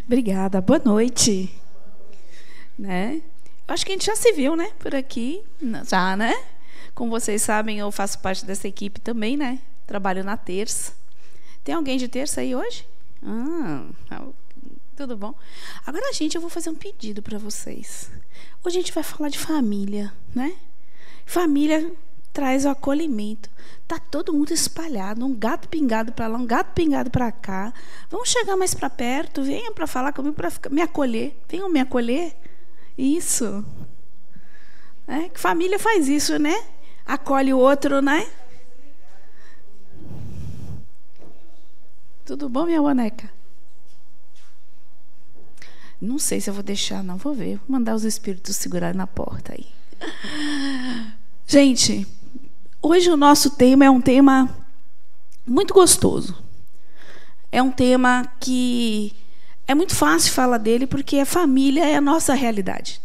Obrigada, boa noite. Né? Acho que a gente já se viu, né? Por aqui, já, né? Como vocês sabem, eu faço parte dessa equipe também, né? Trabalho na terça. Tem alguém de terça aí hoje? Tudo bom? Agora, gente, eu vou fazer um pedido para vocês. Hoje a gente vai falar de família, né? Família traz o acolhimento. Tá todo mundo espalhado, um gato pingado para lá, um gato pingado para cá. Vamos chegar mais para perto, venham para falar comigo, para me acolher. Venham me acolher. Isso. Que família faz isso, né? Acolhe o outro, né? Tudo bom, minha boneca? Não sei se eu vou deixar, não. Vou ver. Vou mandar os espíritos segurarem na porta aí. Gente, hoje o nosso tema é um tema muito gostoso. É um tema que é muito fácil falar dele porque a família é a nossa realidade.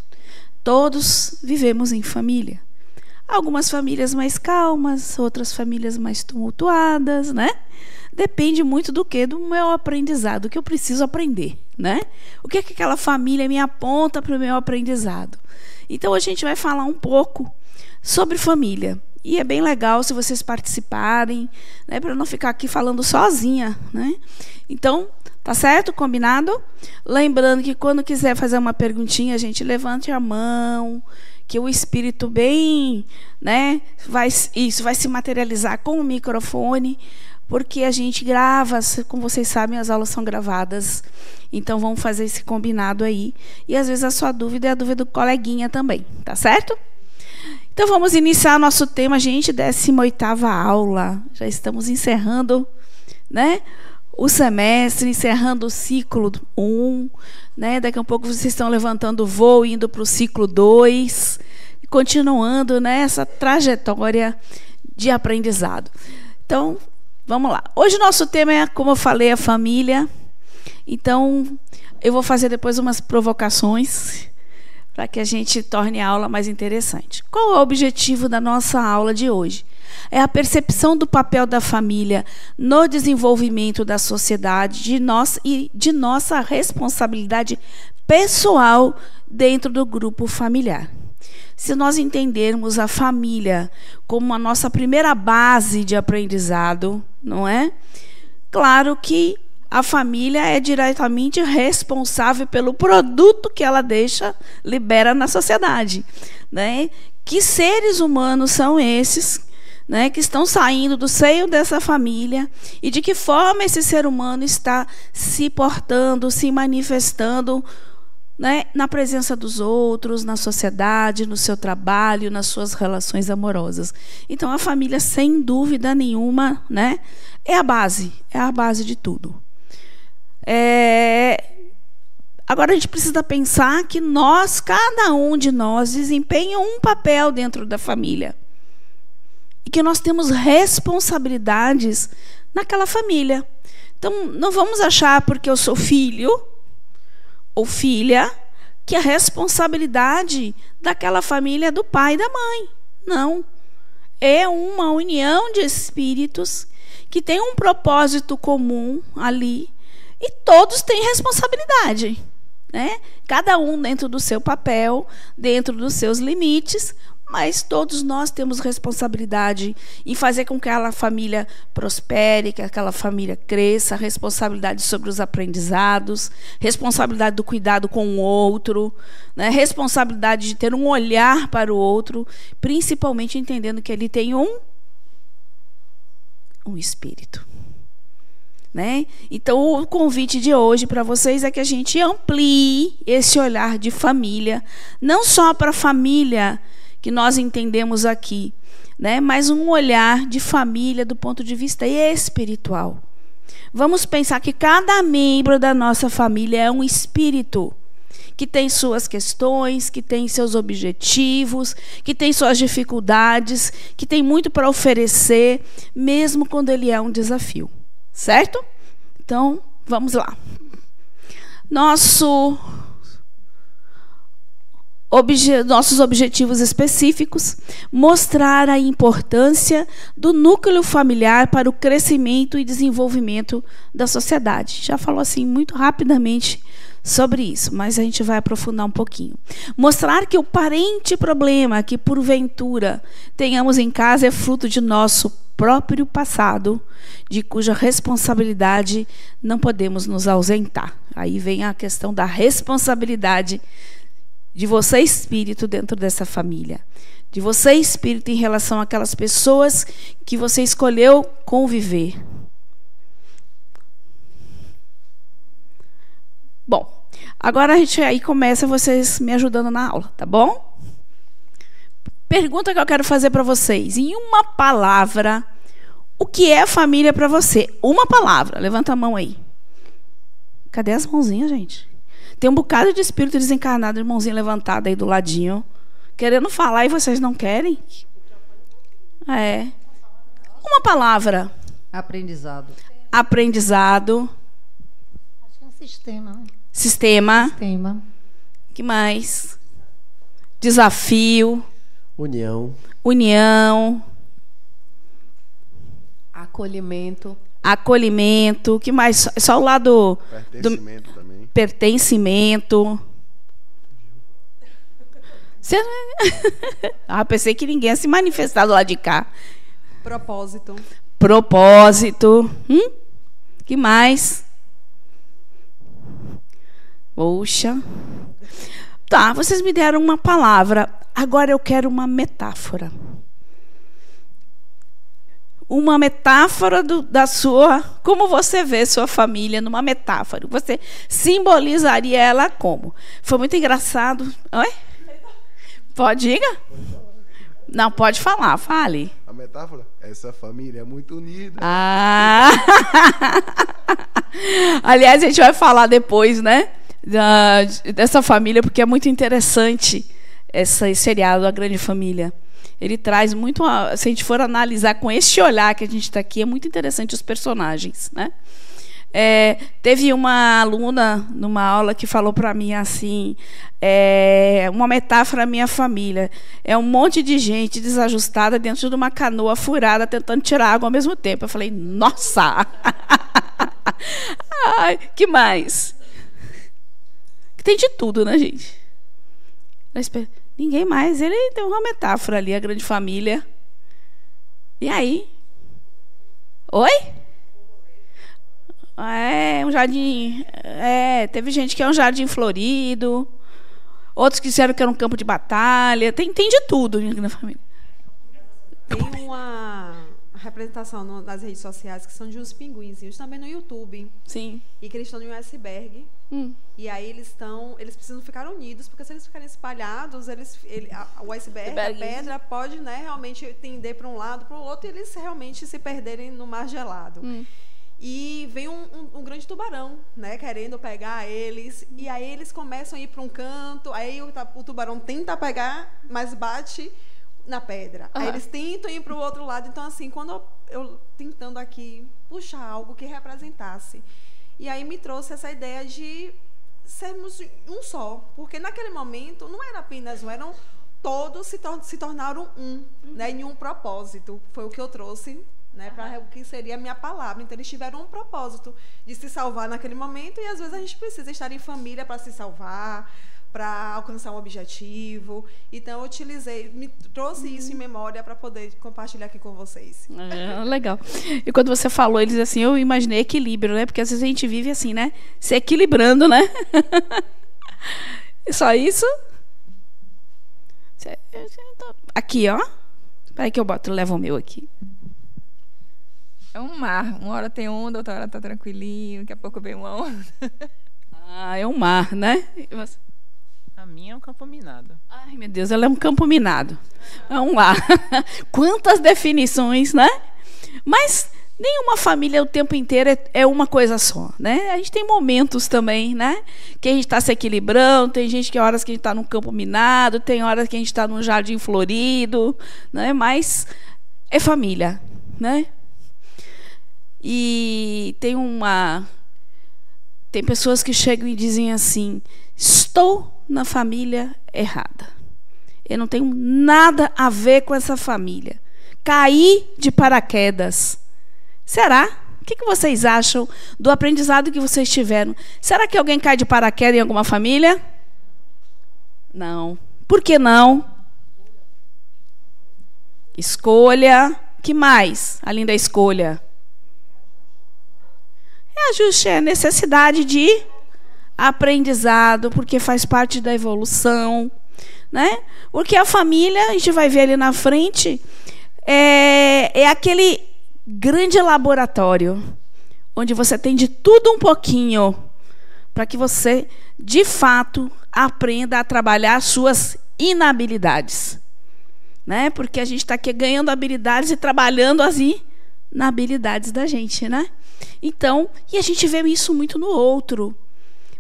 Todos vivemos em família. Algumas famílias mais calmas, outras famílias mais tumultuadas, né? Depende muito do meu aprendizado, do que eu preciso aprender, né? O que é que aquela família me aponta para o meu aprendizado? Então, a gente vai falar um pouco sobre família. E é bem legal se vocês participarem, né? Para não ficar aqui falando sozinha, né? Então, tá certo? Combinado? Lembrando que quando quiser fazer uma perguntinha, a gente levante a mão, que o espírito bem, né, vai se materializar com o microfone, porque a gente grava, como vocês sabem, as aulas são gravadas, então vamos fazer esse combinado aí. E às vezes a sua dúvida é a dúvida do coleguinha também, tá certo? Então vamos iniciar nosso tema, gente, 18ª aula. Já estamos encerrando, né, o semestre, encerrando o ciclo 1, né? Daqui a um pouco vocês estão levantando o voo, indo para o ciclo 2, continuando, né, essa trajetória de aprendizado. Então, vamos lá. Hoje o nosso tema é, como eu falei, a família. Então, eu vou fazer depois umas provocações para que a gente torne a aula mais interessante. Qual é o objetivo da nossa aula de hoje? É a percepção do papel da família no desenvolvimento da sociedade e de nossa responsabilidade pessoal dentro do grupo familiar. Se nós entendermos a família como a nossa primeira base de aprendizado, não é? Claro que a família é diretamente responsável pelo produto que ela libera na sociedade, né? Que seres humanos são esses, né, que estão saindo do seio dessa família e de que forma esse ser humano está se portando, se manifestando, né, na presença dos outros, na sociedade, no seu trabalho, nas suas relações amorosas. Então, a família, sem dúvida nenhuma, né, é a base de tudo. Agora, a gente precisa pensar que cada um de nós desempenha um papel dentro da família. E que nós temos responsabilidades naquela família. Então, não vamos achar, porque eu sou filho ou filha, que a responsabilidade daquela família é do pai e da mãe. Não. É uma união de espíritos que tem um propósito comum ali e todos têm responsabilidade, né? Cada um dentro do seu papel, dentro dos seus limites, mas todos nós temos responsabilidade em fazer com que aquela família prospere, que aquela família cresça, responsabilidade sobre os aprendizados, responsabilidade do cuidado com o outro, né? Responsabilidade de ter um olhar para o outro, principalmente entendendo que ele tem um espírito. Né? Então, o convite de hoje para vocês é que a gente amplie esse olhar de família, não só para a família que nós entendemos aqui, né? Mas um olhar de família do ponto de vista espiritual. Vamos pensar que cada membro da nossa família é um espírito que tem suas questões, que tem seus objetivos, que tem suas dificuldades, que tem muito para oferecer, mesmo quando ele é um desafio. Certo? Então, vamos lá. Nossos objetivos específicos: mostrar a importância do núcleo familiar para o crescimento e desenvolvimento da sociedade. Já falou assim muito rapidamente sobre isso, mas a gente vai aprofundar um pouquinho. Mostrar que o parente problema que, porventura, tenhamos em casa é fruto de nosso próprio passado, de cuja responsabilidade não podemos nos ausentar. Aí vem a questão da responsabilidade de você, espírito, dentro dessa família. De você, espírito, em relação àquelas pessoas que você escolheu conviver. Bom, agora a gente aí começa vocês me ajudando na aula, tá bom? Pergunta que eu quero fazer para vocês. Em uma palavra, o que é família para você? Uma palavra. Levanta a mão aí. Cadê as mãozinhas, gente? Tem um bocado de espírito desencarnado, de mãozinha levantada aí do ladinho, querendo falar e vocês não querem? É. Uma palavra. Aprendizado. Aprendizado. Acho que é um sistema, né? Sistema. Sistema. Que mais? Desafio. União. União. Acolhimento. Acolhimento. Que mais? Só o lado Pertencimento também. Pertencimento. Você... pensei que ninguém ia se manifestar do lado de cá. Propósito. Propósito. Que mais? Poxa. Tá, vocês me deram uma palavra. Agora eu quero uma metáfora. Uma metáfora da sua... Como você vê sua família numa metáfora? Você simbolizaria ela como? Foi muito engraçado. Oi? Pode, diga? Não, pode falar, fale. A metáfora? Essa família é muito unida. Ah! Aliás, a gente vai falar depois, né? Dessa família, porque é muito interessante esse seriado, A Grande Família. Ele traz muito... Se a gente for analisar com esse olhar que a gente está aqui, é muito interessante os personagens, né? Teve uma aluna numa aula que falou para mim assim, uma metáfora da minha família. É um monte de gente desajustada dentro de uma canoa furada tentando tirar água ao mesmo tempo. Eu falei, nossa! Ai, que mais? Tem de tudo, né, gente? Ninguém mais. Ele deu uma metáfora ali, A Grande Família. E aí? Oi? Um jardim... teve gente que é um jardim florido. Outros que disseram que era um campo de batalha. Tem de tudo na família. Tem uma representação nas redes sociais que são de uns pinguinzinhos, também no YouTube. Sim. E que eles estão em um iceberg. E aí eles precisam ficar unidos, porque se eles ficarem espalhados, o iceberg, a pedra, pode, né, realmente tender para um lado, para o outro, e eles realmente se perderem no mar gelado. E vem um grande tubarão, né, querendo pegar eles, e aí eles começam a ir para um canto, aí o tubarão tenta pegar, mas bate na pedra. Aí eles tentam ir para o outro lado. Então, assim, quando eu tentando aqui puxar algo que representasse, e aí me trouxe essa ideia de sermos um só, porque naquele momento não era apenas um, eram todos se tornaram né, em um propósito. Foi o que eu trouxe, né, para o que seria a minha palavra. Então, eles tiveram um propósito de se salvar naquele momento, e às vezes a gente precisa estar em família para se salvar, para alcançar um objetivo. Então, eu me trouxe isso em memória para poder compartilhar aqui com vocês. Legal. E quando você falou eles assim, eu imaginei equilíbrio, né? Porque às vezes a gente vive assim, né? Se equilibrando, né? Só isso? Aqui, ó. Espera aí que eu levo o meu aqui. É um mar. Uma hora tem onda, outra hora tá tranquilinho, daqui a pouco vem uma onda. É um mar, né? A minha é um campo minado. Ai, meu Deus, ela é um campo minado. Vamos lá. Quantas definições, né? Mas nenhuma família o tempo inteiro é uma coisa só, né? A gente tem momentos também, né? Que a gente está se equilibrando, tem gente que horas que a gente está num campo minado, tem horas que a gente está num jardim florido, né? Mas é família, né? E tem pessoas que chegam e dizem assim, estou na família errada. Eu não tenho nada a ver com essa família. Caí de paraquedas. Será O que vocês acham do aprendizado que vocês tiveram? Será que alguém cai de paraquedas em alguma família? Não. Por que não? Escolha. Que mais, além da escolha? É ajuste, é necessidade de aprendizado, porque faz parte da evolução, né? Porque a família, a gente vai ver ali na frente, é aquele grande laboratório, onde você tem de tudo um pouquinho, para que você, de fato, aprenda a trabalhar suas inabilidades. Né? Porque a gente está aqui ganhando habilidades e trabalhando as inabilidades da gente. Né? Então, e a gente vê isso muito no outro.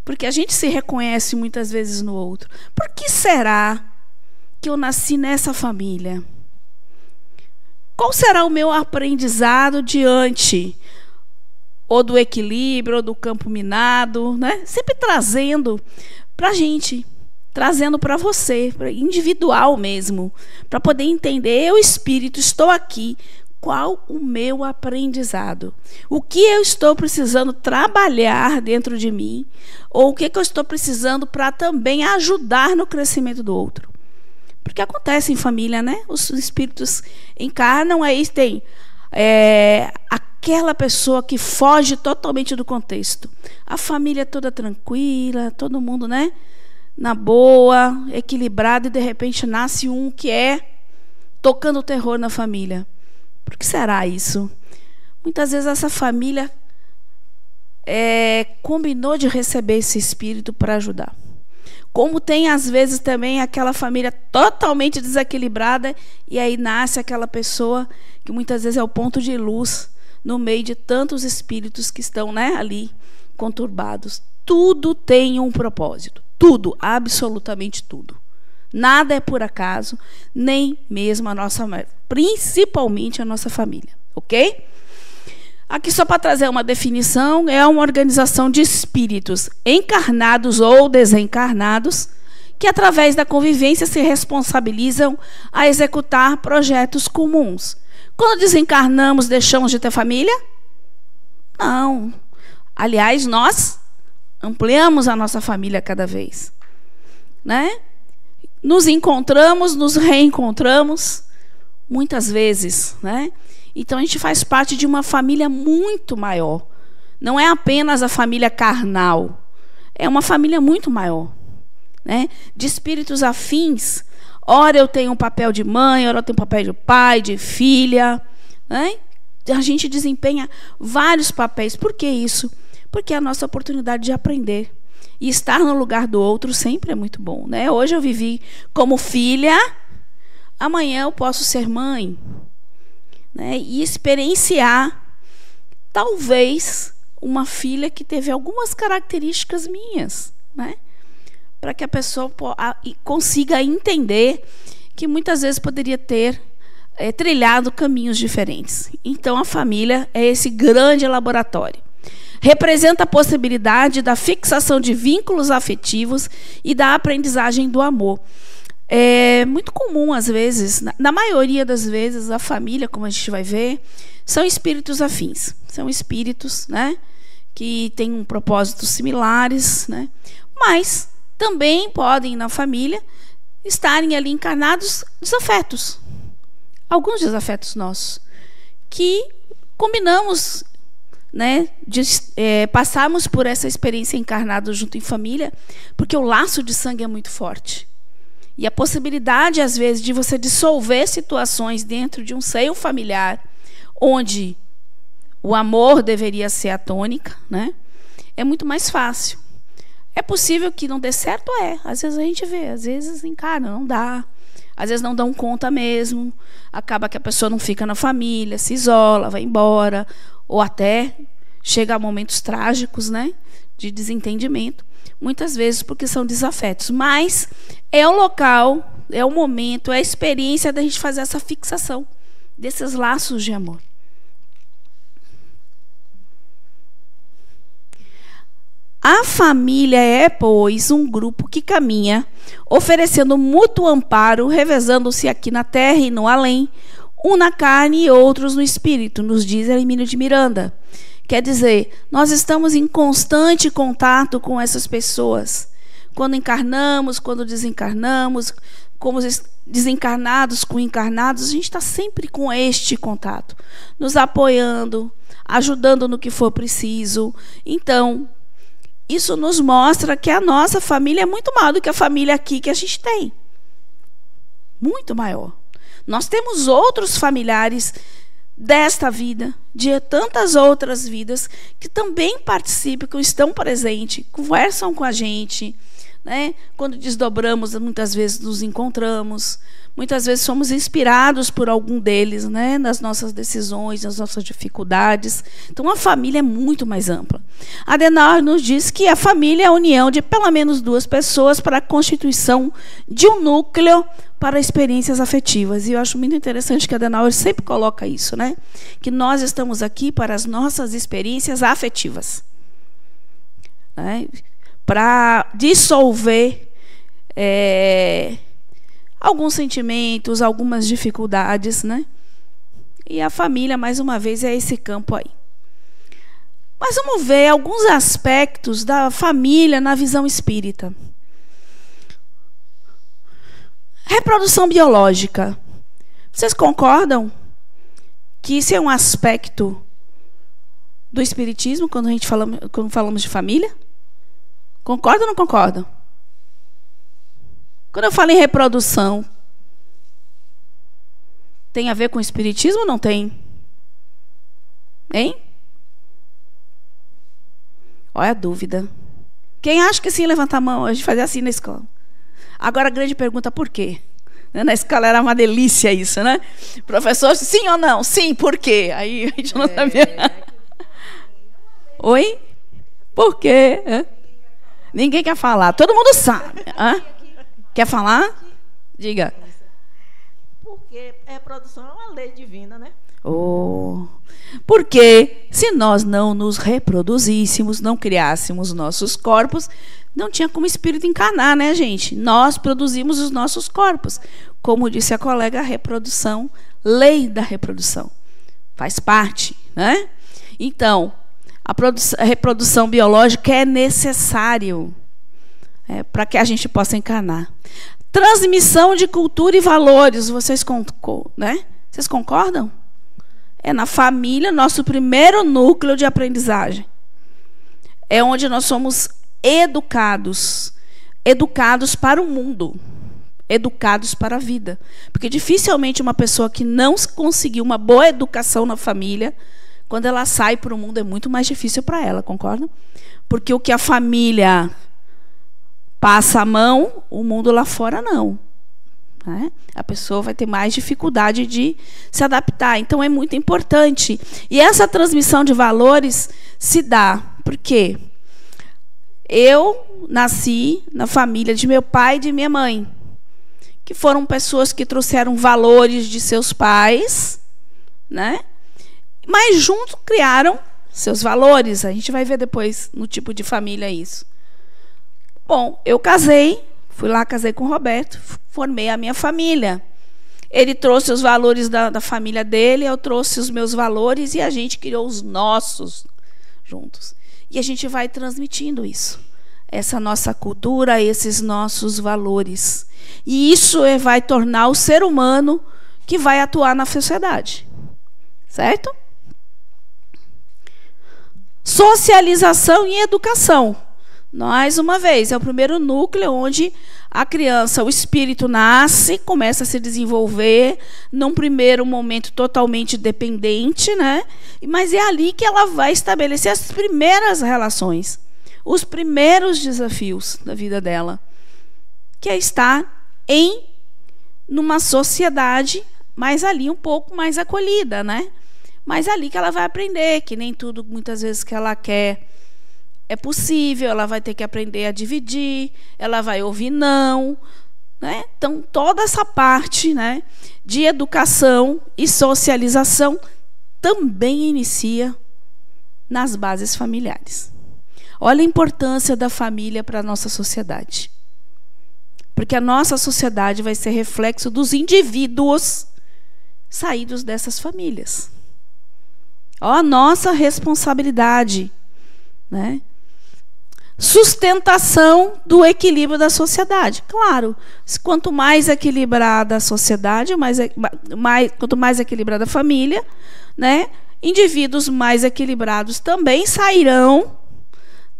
Porque a gente se reconhece muitas vezes no outro. Por que será que eu nasci nessa família? Qual será o meu aprendizado diante ou do equilíbrio, ou do campo minado, né? Sempre trazendo para a gente, trazendo para você, individual mesmo, para poder entender, eu, espírito, estou aqui, qual o meu aprendizado? O que eu estou precisando trabalhar dentro de mim, ou o que eu estou precisando para também ajudar no crescimento do outro? Porque acontece em família, né? Os espíritos encarnam, aí tem aquela pessoa que foge totalmente do contexto. A família toda tranquila, todo mundo, né? Na boa, equilibrado, e de repente nasce um que é tocando o terror na família. Por que será isso? Muitas vezes essa família combinou de receber esse espírito para ajudar. Como tem, às vezes, também aquela família totalmente desequilibrada, e aí nasce aquela pessoa que muitas vezes é o ponto de luz no meio de tantos espíritos que estão, né, ali conturbados. Tudo tem um propósito. Tudo, absolutamente tudo. Nada é por acaso, nem mesmo a nossa, principalmente a nossa família. Ok? Aqui, só para trazer uma definição, é uma organização de espíritos encarnados ou desencarnados que, através da convivência, se responsabilizam a executar projetos comuns. Quando desencarnamos, deixamos de ter família? Não. Aliás, nós ampliamos a nossa família cada vez. Né? Nos encontramos, nos reencontramos, muitas vezes, né? Então, a gente faz parte de uma família muito maior. Não é apenas a família carnal. É uma família muito maior. Né? De espíritos afins. Ora eu tenho um papel de mãe, ora eu tenho um papel de pai, de filha. Né? A gente desempenha vários papéis. Por que isso? Porque é a nossa oportunidade de aprender. E estar no lugar do outro sempre é muito bom. Né? Hoje eu vivi como filha, amanhã eu posso ser mãe. Né, e experienciar, talvez, uma filha que teve algumas características minhas, né, para que a pessoa consiga entender que muitas vezes poderia ter trilhado caminhos diferentes. Então, a família é esse grande laboratório. Representa a possibilidade da fixação de vínculos afetivos e da aprendizagem do amor. É muito comum, às vezes, na maioria das vezes, a família, como a gente vai ver, são espíritos afins. São espíritos, né, que têm propósitos similares, né, mas também podem, na família, estarem ali encarnados desafetos. Alguns desafetos nossos, que combinamos, né, de passarmos por essa experiência encarnada junto em família, porque o laço de sangue é muito forte. E a possibilidade, às vezes, de você dissolver situações dentro de um seio familiar, onde o amor deveria ser a tônica, né, é muito mais fácil. É possível que não dê certo? Às vezes a gente vê, às vezes encarna, não dá. Às vezes não dão conta mesmo. Acaba que a pessoa não fica na família, se isola, vai embora. Ou até chega a momentos trágicos, né, de desentendimento. Muitas vezes porque são desafetos. Mas é o local, é o momento, é a experiência da gente fazer essa fixação desses laços de amor. A família é, pois, um grupo que caminha, oferecendo mútuo amparo, revezando-se aqui na terra e no além, um na carne e outros no espírito, nos diz Hermínio de Miranda, Quer dizer, nós estamos em constante contato com essas pessoas. Quando encarnamos, quando desencarnamos, como desencarnados com encarnados, a gente está sempre com este contato, nos apoiando, ajudando no que for preciso. Então, isso nos mostra que a nossa família é muito maior do que a família aqui que a gente tem. Muito maior. Nós temos outros familiares desta vida, de tantas outras vidas, que também participam, que estão presentes, conversam com a gente, né? Quando desdobramos, muitas vezes nos encontramos, muitas vezes somos inspirados por algum deles, né? Nas nossas decisões, nas nossas dificuldades. Então, a família é muito mais ampla. Adenauer nos diz que a família é a união de pelo menos 2 pessoas para a constituição de um núcleo para experiências afetivas. E eu acho muito interessante que Adenauer sempre coloca isso, né? Que nós estamos aqui para as nossas experiências afetivas, né? Para dissolver alguns sentimentos, algumas dificuldades, né? E a família, mais uma vez, é esse campo aí. Mas vamos ver alguns aspectos da família na visão espírita. Reprodução biológica. Vocês concordam que isso é um aspecto do espiritismo quando falamos de família? Concordam ou não concordam? Quando eu falo em reprodução, tem a ver com o espiritismo ou não tem? Hein? Olha a dúvida. Quem acha que sim, levanta a mão. A gente fazia assim na escola. Agora a grande pergunta, por quê? Na escola era uma delícia isso, né? Professor, sim ou não? Sim, por quê? Aí a gente não sabia. Oi? Por quê? Ninguém quer falar. Todo mundo sabe. Quer falar? Diga. Porque reprodução é uma lei divina, né? Porque se nós não nos reproduzíssemos, não criássemos nossos corpos, não tinha como o espírito encarnar, né, gente? Nós produzimos os nossos corpos. Como disse a colega, a reprodução, lei da reprodução. Faz parte, né? Então, a reprodução biológica é necessário para que a gente possa encarnar. Transmissão de cultura e valores, vocês concordam? É na família, nosso primeiro núcleo de aprendizagem. É onde nós somos educados para o mundo, educados para a vida. Porque dificilmente uma pessoa que não conseguiu uma boa educação na família, quando ela sai para o mundo, é muito mais difícil para ela, concordam? Porque o que a família passa a mão, o mundo lá fora não. Né? A pessoa vai ter mais dificuldade de se adaptar. Então, é muito importante. E essa transmissão de valores se dá. Por quê? Eu nasci na família de meu pai e de minha mãe, que foram pessoas que trouxeram valores de seus pais, né? Mas juntos criaram seus valores. A gente vai ver depois no tipo de família isso. Bom, eu casei, fui lá, casei com o Roberto, formei a minha família. Ele trouxe os valores da família dele, eu trouxe os meus valores e a gente criou os nossos juntos. E a gente vai transmitindo isso, essa nossa cultura, esses nossos valores. E isso vai tornar o ser humano que vai atuar na sociedade. Certo? Socialização e educação. Mais uma vez, é o primeiro núcleo onde a criança, o espírito nasce, começa a se desenvolver, num primeiro momento totalmente dependente, né? Mas é ali que ela vai estabelecer as primeiras relações, os primeiros desafios da vida dela, que é estar numa sociedade, mas ali um pouco mais acolhida, né? Mas ali que ela vai aprender que nem tudo, muitas vezes, que ela quer é possível, ela vai ter que aprender a dividir, ela vai ouvir não, né? Então, toda essa parte, né, de educação e socialização também inicia nas bases familiares. Olha a importância da família para a nossa sociedade. Porque a nossa sociedade vai ser reflexo dos indivíduos saídos dessas famílias. Ó, a nossa responsabilidade, né? Sustentação do equilíbrio da sociedade. Claro, quanto mais equilibrada a sociedade, quanto mais equilibrada a família, né, indivíduos mais equilibrados também sairão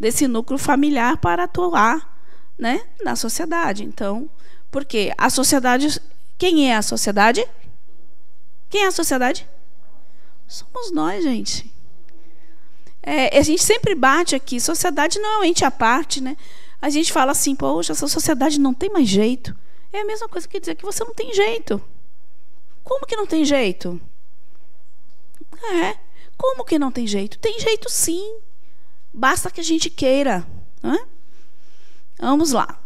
desse núcleo familiar para atuar, né, na sociedade. Então, porque a sociedade... Quem é a sociedade? Quem é a sociedade? Somos nós, gente. A gente sempre bate aqui, sociedade não é um ente à parte, né? A gente fala assim, poxa, essa sociedade não tem mais jeito. É a mesma coisa que dizer que você não tem jeito. Como que não tem jeito? Como que não tem jeito? Tem jeito sim. Basta que a gente queira. Né? Vamos lá.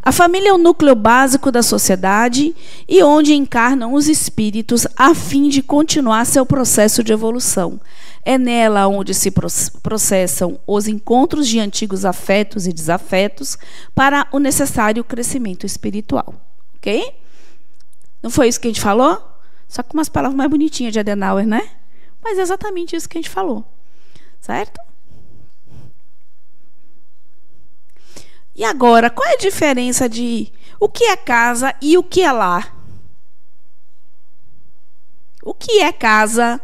A família é o núcleo básico da sociedade e onde encarnam os espíritos a fim de continuar seu processo de evolução. É nela onde se processam os encontros de antigos afetos e desafetos para o necessário crescimento espiritual. Ok? Não foi isso que a gente falou? Só com umas palavras mais bonitinhas de Adenauer, né? Mas é exatamente isso que a gente falou. Certo? E agora, qual é a diferença de o que é casa e o que é lar? O que é casa?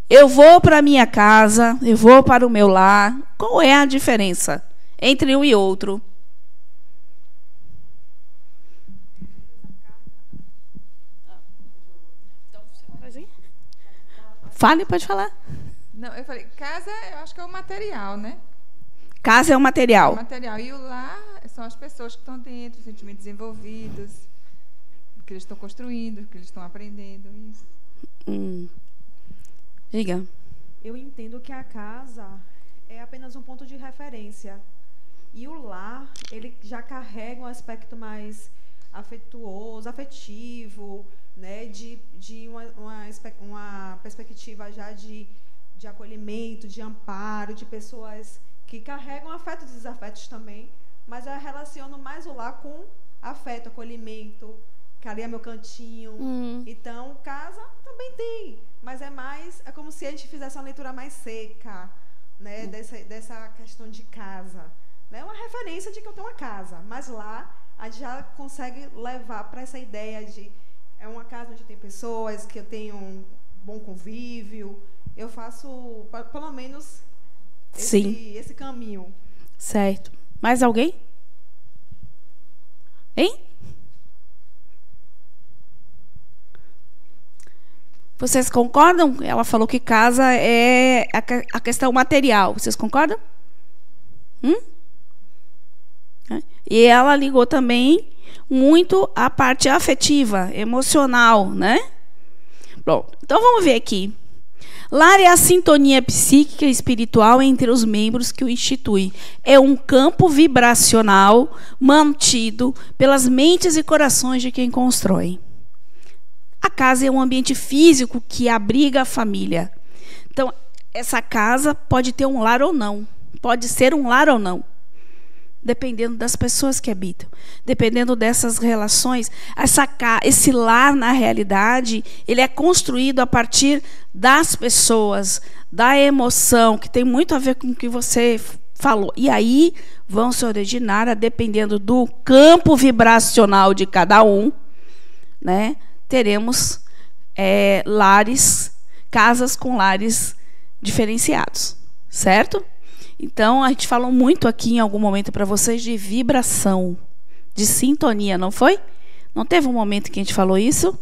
Eu vou para a minha casa, eu vou para o meu lar. Qual é a diferença entre um e outro? Fale, pode falar. Não, eu falei, casa eu acho que é o material, né? Casa é o material. É o material. E o lar são as pessoas que estão dentro, os sentimentos envolvidos, o que eles estão construindo, o que eles estão aprendendo. Isso. Diga. Eu entendo que a casa é apenas um ponto de referência. E o lar, ele já carrega um aspecto mais afetuoso, afetivo, né? de uma perspectiva já de acolhimento, de amparo, de pessoas que carregam afetos e desafetos também, mas eu relaciono mais o lar com afeto, acolhimento, que ali é meu cantinho. Então, casa também tem, mas é como se a gente fizesse uma leitura mais seca, né, dessa questão de casa. É uma referência de que eu tenho uma casa, mas lá a gente já consegue levar para essa ideia de é uma casa onde tem pessoas, que eu tenho um bom convívio, eu faço pelo menos esse caminho. Certo. Mais alguém? Hein? Vocês concordam? Ela falou que casa é a questão material. Vocês concordam? E ela ligou também muito a parte afetiva, emocional, né? Bom, então vamos ver aqui. Lar é a sintonia psíquica e espiritual entre os membros que o institui. É um campo vibracional mantido pelas mentes e corações de quem constrói. A casa é um ambiente físico que abriga a família. Então, essa casa pode ter um lar ou não. Pode ser um lar ou não. Dependendo das pessoas que habitam. Dependendo dessas relações. Esse lar, na realidade, ele é construído a partir das pessoas, da emoção, que tem muito a ver com o que você falou. E aí vão se originar, dependendo do campo vibracional de cada um, né? Teremos casas com lares diferenciados, certo? Então, a gente falou muito aqui em algum momento para vocês de vibração, de sintonia, não foi? Não teve um momento que a gente falou isso?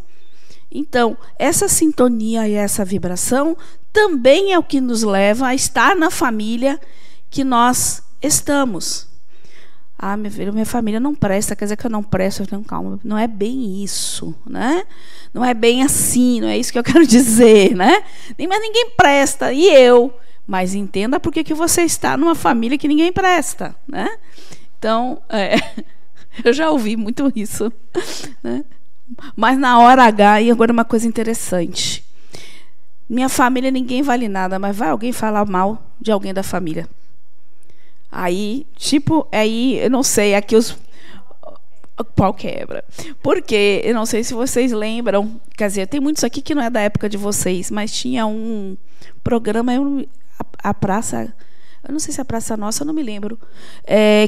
Então, essa sintonia e essa vibração também é o que nos leva a estar na família que nós estamos. Ah, meu filho, minha família não presta, quer dizer que eu não presto. Eu tenho calma, não é bem isso, né? Não é bem assim, não é isso que eu quero dizer, né? Mas ninguém presta, e eu? Mas entenda por que você está numa família que ninguém presta, né? Então, eu já ouvi muito isso, né? Mas na hora H, e agora uma coisa interessante. Minha família ninguém vale nada, mas vai alguém falar mal de alguém da família. Aí, eu não sei, aqui O pau quebra. Porque, eu não sei se vocês lembram, quer dizer, tem muitos aqui que não é da época de vocês, mas tinha um programa, a Praça... Eu não sei se é a Praça Nossa, eu não me lembro.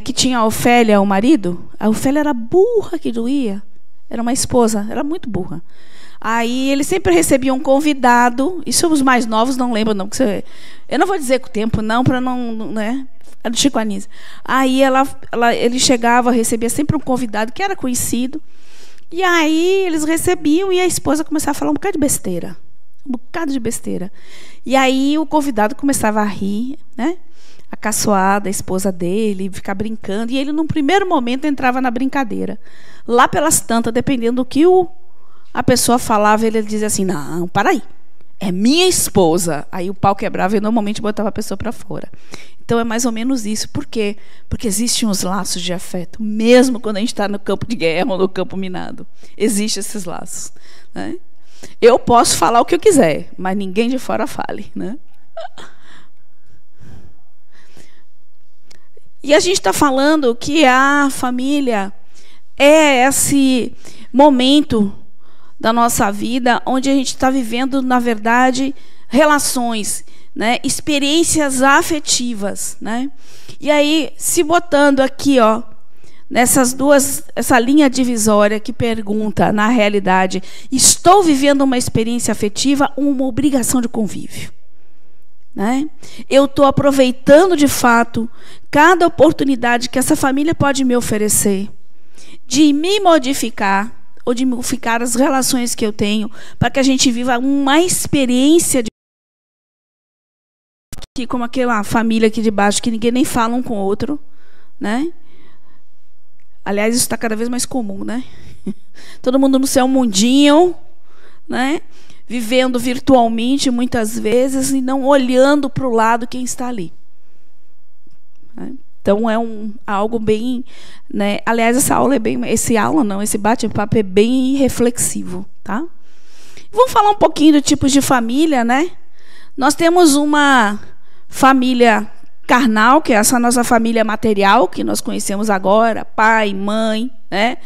Que tinha a Ofélia, o marido. A Ofélia era burra que doía. Era uma esposa, era muito burra. Aí ele sempre recebia um convidado. Isso os mais novos não lembram, não. Eu não vou dizer com o tempo, não, para não, né? Era do Chico Anísio. Aí ele chegava, recebia sempre um convidado que era conhecido. E aí eles recebiam e a esposa começava a falar um bocado de besteira. Um bocado de besteira. E aí o convidado começava a rir, né? A caçoada, a esposa dele, ficar brincando. E ele, num primeiro momento, entrava na brincadeira. Lá pelas tantas, dependendo do que a pessoa falava, ele dizia assim, não, para aí. É minha esposa. Aí o pau quebrava e normalmente botava a pessoa para fora. Então é mais ou menos isso. Por quê? Porque existem uns laços de afeto, mesmo quando a gente está no campo de guerra ou no campo minado. Existem esses laços, né? Eu posso falar o que eu quiser, mas ninguém de fora fale, né? E a gente está falando que a família é esse momento da nossa vida onde a gente está vivendo, na verdade, relações, né? Experiências afetivas, né? E aí, se botando aqui, ó, essa linha divisória que pergunta, na realidade, estou vivendo uma experiência afetiva ou uma obrigação de convívio? Né? Eu estou aproveitando, de fato, cada oportunidade que essa família pode me oferecer de me modificar ou de modificar as relações que eu tenho para que a gente viva uma experiência de como aquela família aqui de baixo que ninguém nem fala um com o outro, né? Aliás, isso está cada vez mais comum, né? Todo mundo no seu mundinho, né? Vivendo virtualmente muitas vezes e não olhando para o lado quem está ali. Então é algo bem, né? Aliás, esse bate-papo é bem reflexivo, tá? Vamos falar um pouquinho do tipo de família, né? Nós temos uma família carnal, que é essa nossa família material que nós conhecemos agora, pai, mãe, né?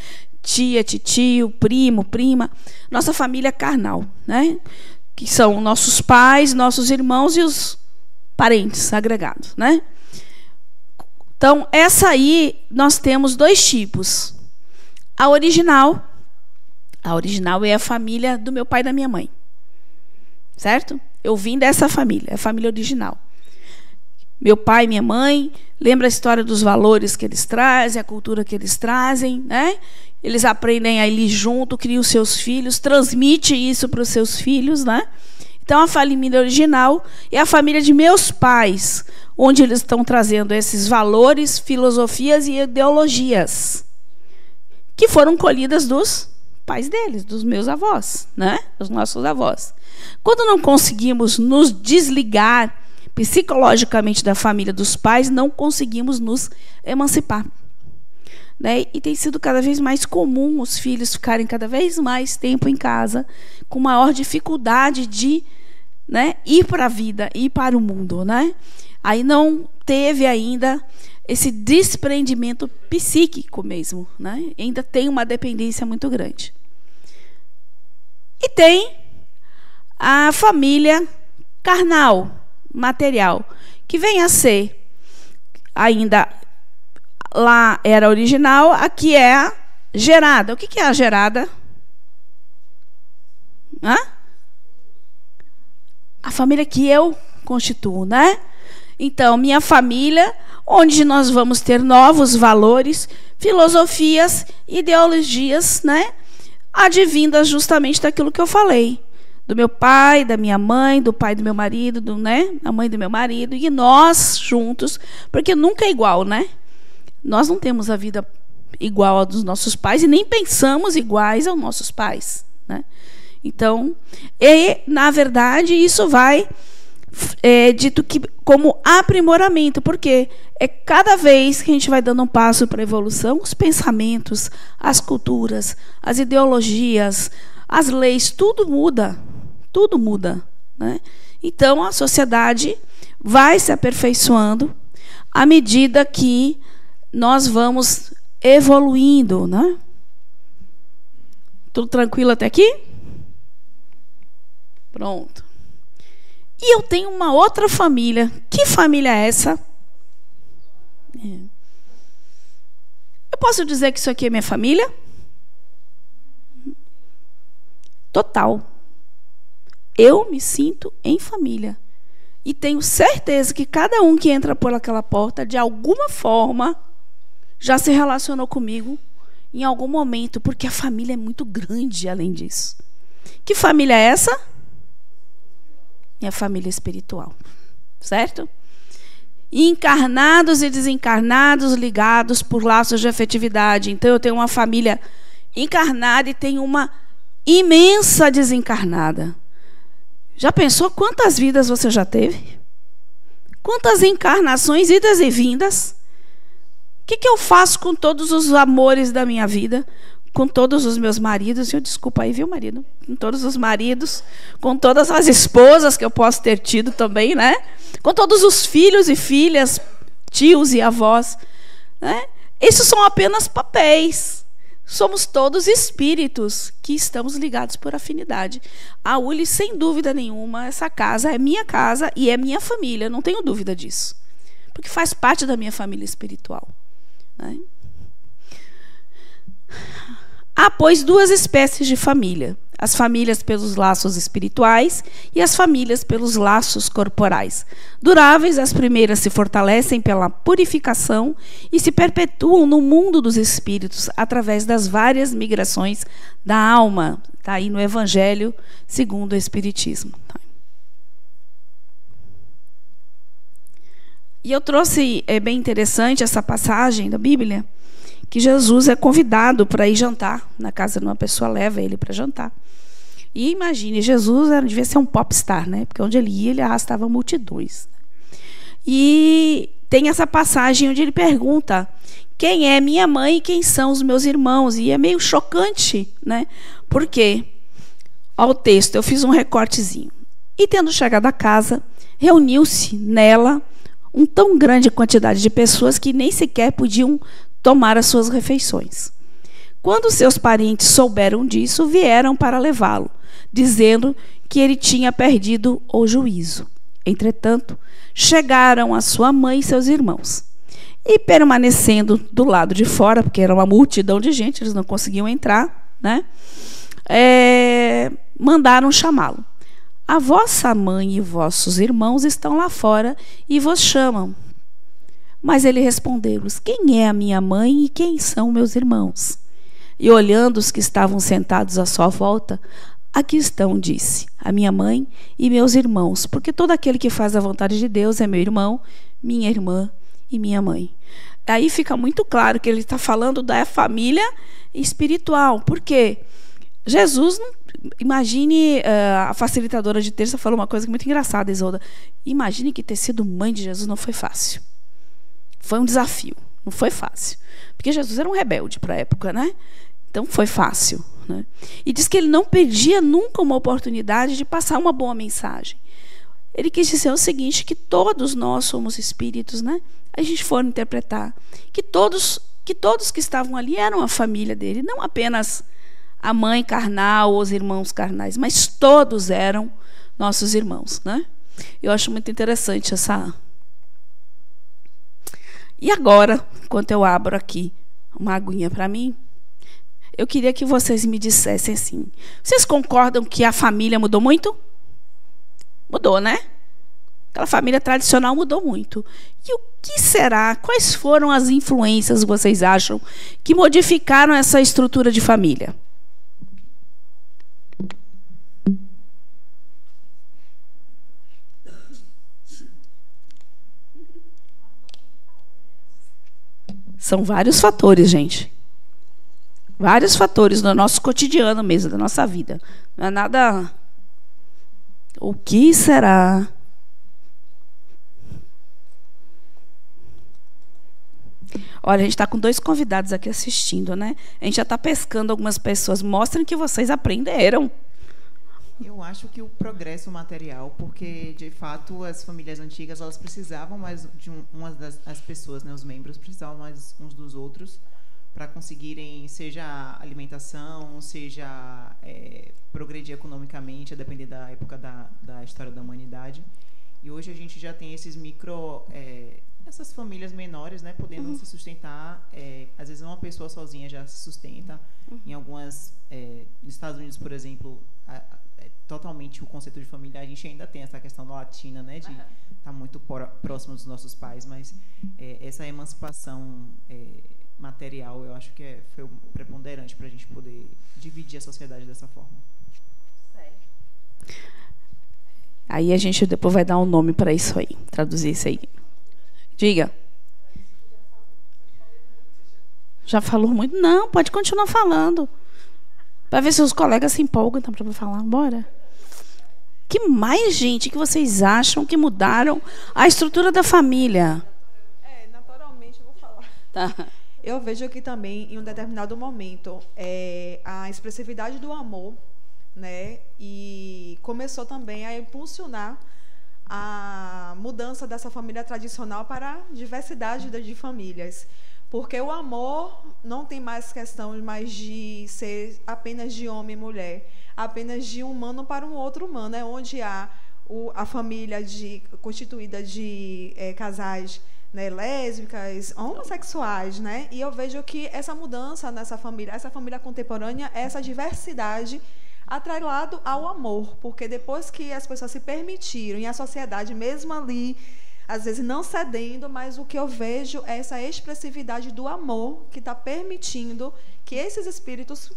Tia, tio, primo, prima, nossa família carnal, né? Que são nossos pais, nossos irmãos e os parentes agregados, né? Então, essa aí nós temos dois tipos. A original é a família do meu pai e da minha mãe, certo? Eu vim dessa família, é a família original. Meu pai e minha mãe, lembra a história dos valores que eles trazem, a cultura que eles trazem, né? Eles aprendem ali junto, criam seus filhos, transmite isso para os seus filhos, né? Então, a família original é a família de meus pais, onde eles estão trazendo esses valores, filosofias e ideologias que foram colhidas dos pais deles, dos meus avós, né? Dos nossos avós. Quando não conseguimos nos desligar psicologicamente da família dos pais, não conseguimos nos emancipar. Né? E tem sido cada vez mais comum os filhos ficarem cada vez mais tempo em casa, com maior dificuldade de, né, ir para a vida, ir para o mundo. Né? Aí não teve ainda esse desprendimento psíquico mesmo. Né? Ainda tem uma dependência muito grande. E tem a família carnal, material, que vem a ser ainda... Lá era original, aqui é a gerada. O que é a gerada? Hã? A família que eu constituo, né? Então, minha família, onde nós vamos ter novos valores, filosofias, ideologias, né? Advindas justamente daquilo que eu falei. Do meu pai, da minha mãe, do pai do meu marido, né? Da mãe do meu marido, e nós juntos, porque nunca é igual, né? Nós não temos a vida igual a dos nossos pais e nem pensamos iguais aos nossos pais, né? Então, na verdade, isso vai dito que como aprimoramento, porque é cada vez que a gente vai dando um passo para a evolução, os pensamentos, as culturas, as ideologias, as leis, tudo muda, né? Então, a sociedade vai se aperfeiçoando à medida que nós vamos evoluindo, né? Tudo tranquilo até aqui? Pronto. E eu tenho uma outra família. Que família é essa? Eu posso dizer que isso aqui é minha família? Total. Eu me sinto em família. E tenho certeza que cada um que entra por aquela porta, de alguma forma, já se relacionou comigo em algum momento, porque a família é muito grande além disso. Que família é essa? Minha família espiritual. Certo? Encarnados e desencarnados ligados por laços de afetividade. Então, eu tenho uma família encarnada e tenho uma imensa desencarnada. Já pensou quantas vidas você já teve? Quantas encarnações, idas e vindas? O que eu faço com todos os amores da minha vida? Com todos os meus maridos? Eu desculpa aí, viu, marido? Com todos os maridos, com todas as esposas que eu posso ter tido também, né? Com todos os filhos e filhas, tios e avós, né? Esses são apenas papéis. Somos todos espíritos que estamos ligados por afinidade. A Uli, sem dúvida nenhuma, essa casa é minha casa e é minha família, não tenho dúvida disso. Porque faz parte da minha família espiritual. Né? Há, pois, duas espécies de família. As famílias pelos laços espirituais e as famílias pelos laços corporais. Duráveis, as primeiras se fortalecem pela purificação e se perpetuam no mundo dos espíritos através das várias migrações da alma. Está aí no Evangelho segundo o Espiritismo. E eu trouxe, é bem interessante essa passagem da Bíblia, que Jesus é convidado para ir jantar na casa de uma pessoa, leva ele para jantar. E imagine, Jesus devia ser um popstar, né? Porque onde ele ia, ele arrastava multidões. E tem essa passagem onde ele pergunta: quem é minha mãe e quem são os meus irmãos? E é meio chocante, né? Porque, ao texto, eu fiz um recortezinho. E tendo chegado à casa, reuniu-se nela uma tão grande quantidade de pessoas que nem sequer podiam tomar as suas refeições. Quando seus parentes souberam disso, vieram para levá-lo, dizendo que ele tinha perdido o juízo. Entretanto, chegaram a sua mãe e seus irmãos. E permanecendo do lado de fora, porque era uma multidão de gente, eles não conseguiam entrar, né? Mandaram chamá-lo. A vossa mãe e vossos irmãos estão lá fora e vos chamam. Mas ele respondeu-lhes: quem é a minha mãe e quem são meus irmãos? E olhando os que estavam sentados à sua volta, aqui estão, disse, a minha mãe e meus irmãos, porque todo aquele que faz a vontade de Deus é meu irmão, minha irmã e minha mãe. Aí fica muito claro que ele está falando da família espiritual. Por quê? Jesus, imagine, a facilitadora de terça falou uma coisa muito engraçada, Isolda. Imagine que ter sido mãe de Jesus não foi fácil. Foi um desafio, não foi fácil. Porque Jesus era um rebelde para a época, né? Então foi fácil, né? E diz que ele não perdia nunca uma oportunidade de passar uma boa mensagem. Ele quis dizer o seguinte, que todos nós somos espíritos, né? A gente for interpretar que todos que estavam ali eram a família dele, não apenas a mãe carnal ou os irmãos carnais, mas todos eram nossos irmãos, né? Eu acho muito interessante essa. E agora, enquanto eu abro aqui uma aguinha para mim, eu queria que vocês me dissessem assim: vocês concordam que a família mudou muito? Mudou, né? Aquela família tradicional mudou muito. E o que será? Quais foram as influências, vocês acham, que modificaram essa estrutura de família? São vários fatores, gente. Vários fatores no nosso cotidiano mesmo, da nossa vida. Não é nada... O que será? Olha, a gente está com 2 convidados aqui assistindo, né? A gente já está pescando algumas pessoas. Mostrem que vocês aprenderam. Eu acho que o progresso material, porque, de fato, as famílias antigas, elas precisavam mais de as pessoas, né, os membros, precisavam mais uns dos outros, para conseguirem, seja alimentação, seja progredir economicamente, a depender da época da história da humanidade. E hoje a gente já tem esses essas famílias menores, né, podendo se sustentar. Às vezes uma pessoa sozinha já se sustenta. Em algumas, nos Estados Unidos, por exemplo, totalmente o conceito de família, a gente ainda tem essa questão da latina, né, de estar muito próximo dos nossos pais, mas essa emancipação material, eu acho que foi preponderante para a gente poder dividir a sociedade dessa forma. Aí a gente depois vai dar um nome para isso aí, traduzir isso aí. Diga. Já falou muito? Não, pode continuar falando. Para ver se os colegas se empolgam então, para falar. Bora. Que mais, gente, que vocês acham que mudaram a estrutura da família? Naturalmente eu vou falar. Tá. Eu vejo aqui também, em um determinado momento, a expressividade do amor, né, e começou também a impulsionar a mudança dessa família tradicional para a diversidade de famílias. Porque o amor não tem mais questão mais de ser apenas de homem e mulher, apenas de um humano para um outro humano, onde há a família constituída de casais, né, lésbicas, homossexuais, né? E eu vejo que essa mudança nessa família, essa família contemporânea, essa diversidade atrelado ao amor, porque depois que as pessoas se permitiram, e a sociedade mesmo ali, às vezes não cedendo, mas o que eu vejo é essa expressividade do amor que está permitindo que esses espíritos,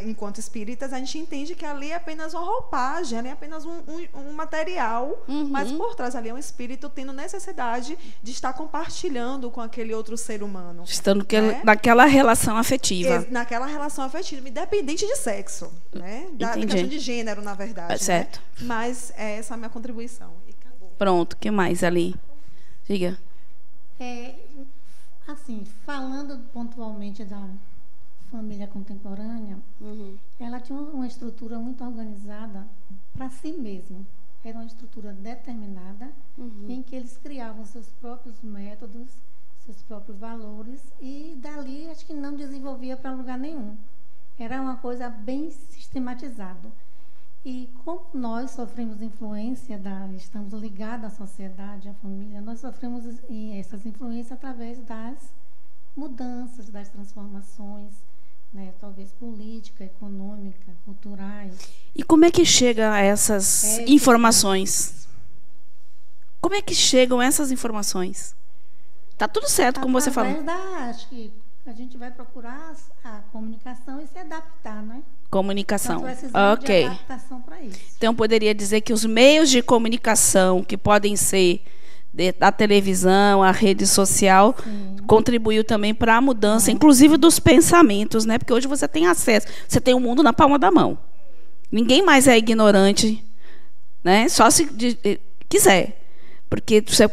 enquanto espíritas, a gente entende que ali é apenas uma roupagem, ali é apenas um material, mas por trás ali é um espírito tendo necessidade de estar compartilhando com aquele outro ser humano. Estando naquela relação afetiva. Naquela relação afetiva, independente de sexo, né? Da questão de gênero, na verdade. Certo. Né? Mas essa é a minha contribuição. Pronto, o que mais ali? Diga. Assim, falando pontualmente da família contemporânea, ela tinha uma estrutura muito organizada para si mesma. Era uma estrutura determinada, em que eles criavam seus próprios métodos, seus próprios valores, e dali acho que não desenvolvia para lugar nenhum. Era uma coisa bem sistematizada. E como nós sofremos influência, estamos ligados à sociedade, à família, nós sofremos essas influências através das mudanças, das transformações, né, talvez política, econômica, culturais. E como é que chega a essas informações? Como é que chegam essas informações? Tá tudo certo, como você falou. Acho que a gente vai procurar a comunicação e se adaptar, né? Comunicação. Ok. De adaptação para isso. Então, poderia dizer que os meios de comunicação, que podem ser da televisão, a rede social, contribuiu também para a mudança, inclusive dos pensamentos, né? Porque hoje você tem acesso, você tem o mundo na palma da mão. Ninguém mais é ignorante, né? Só se quiser. Porque você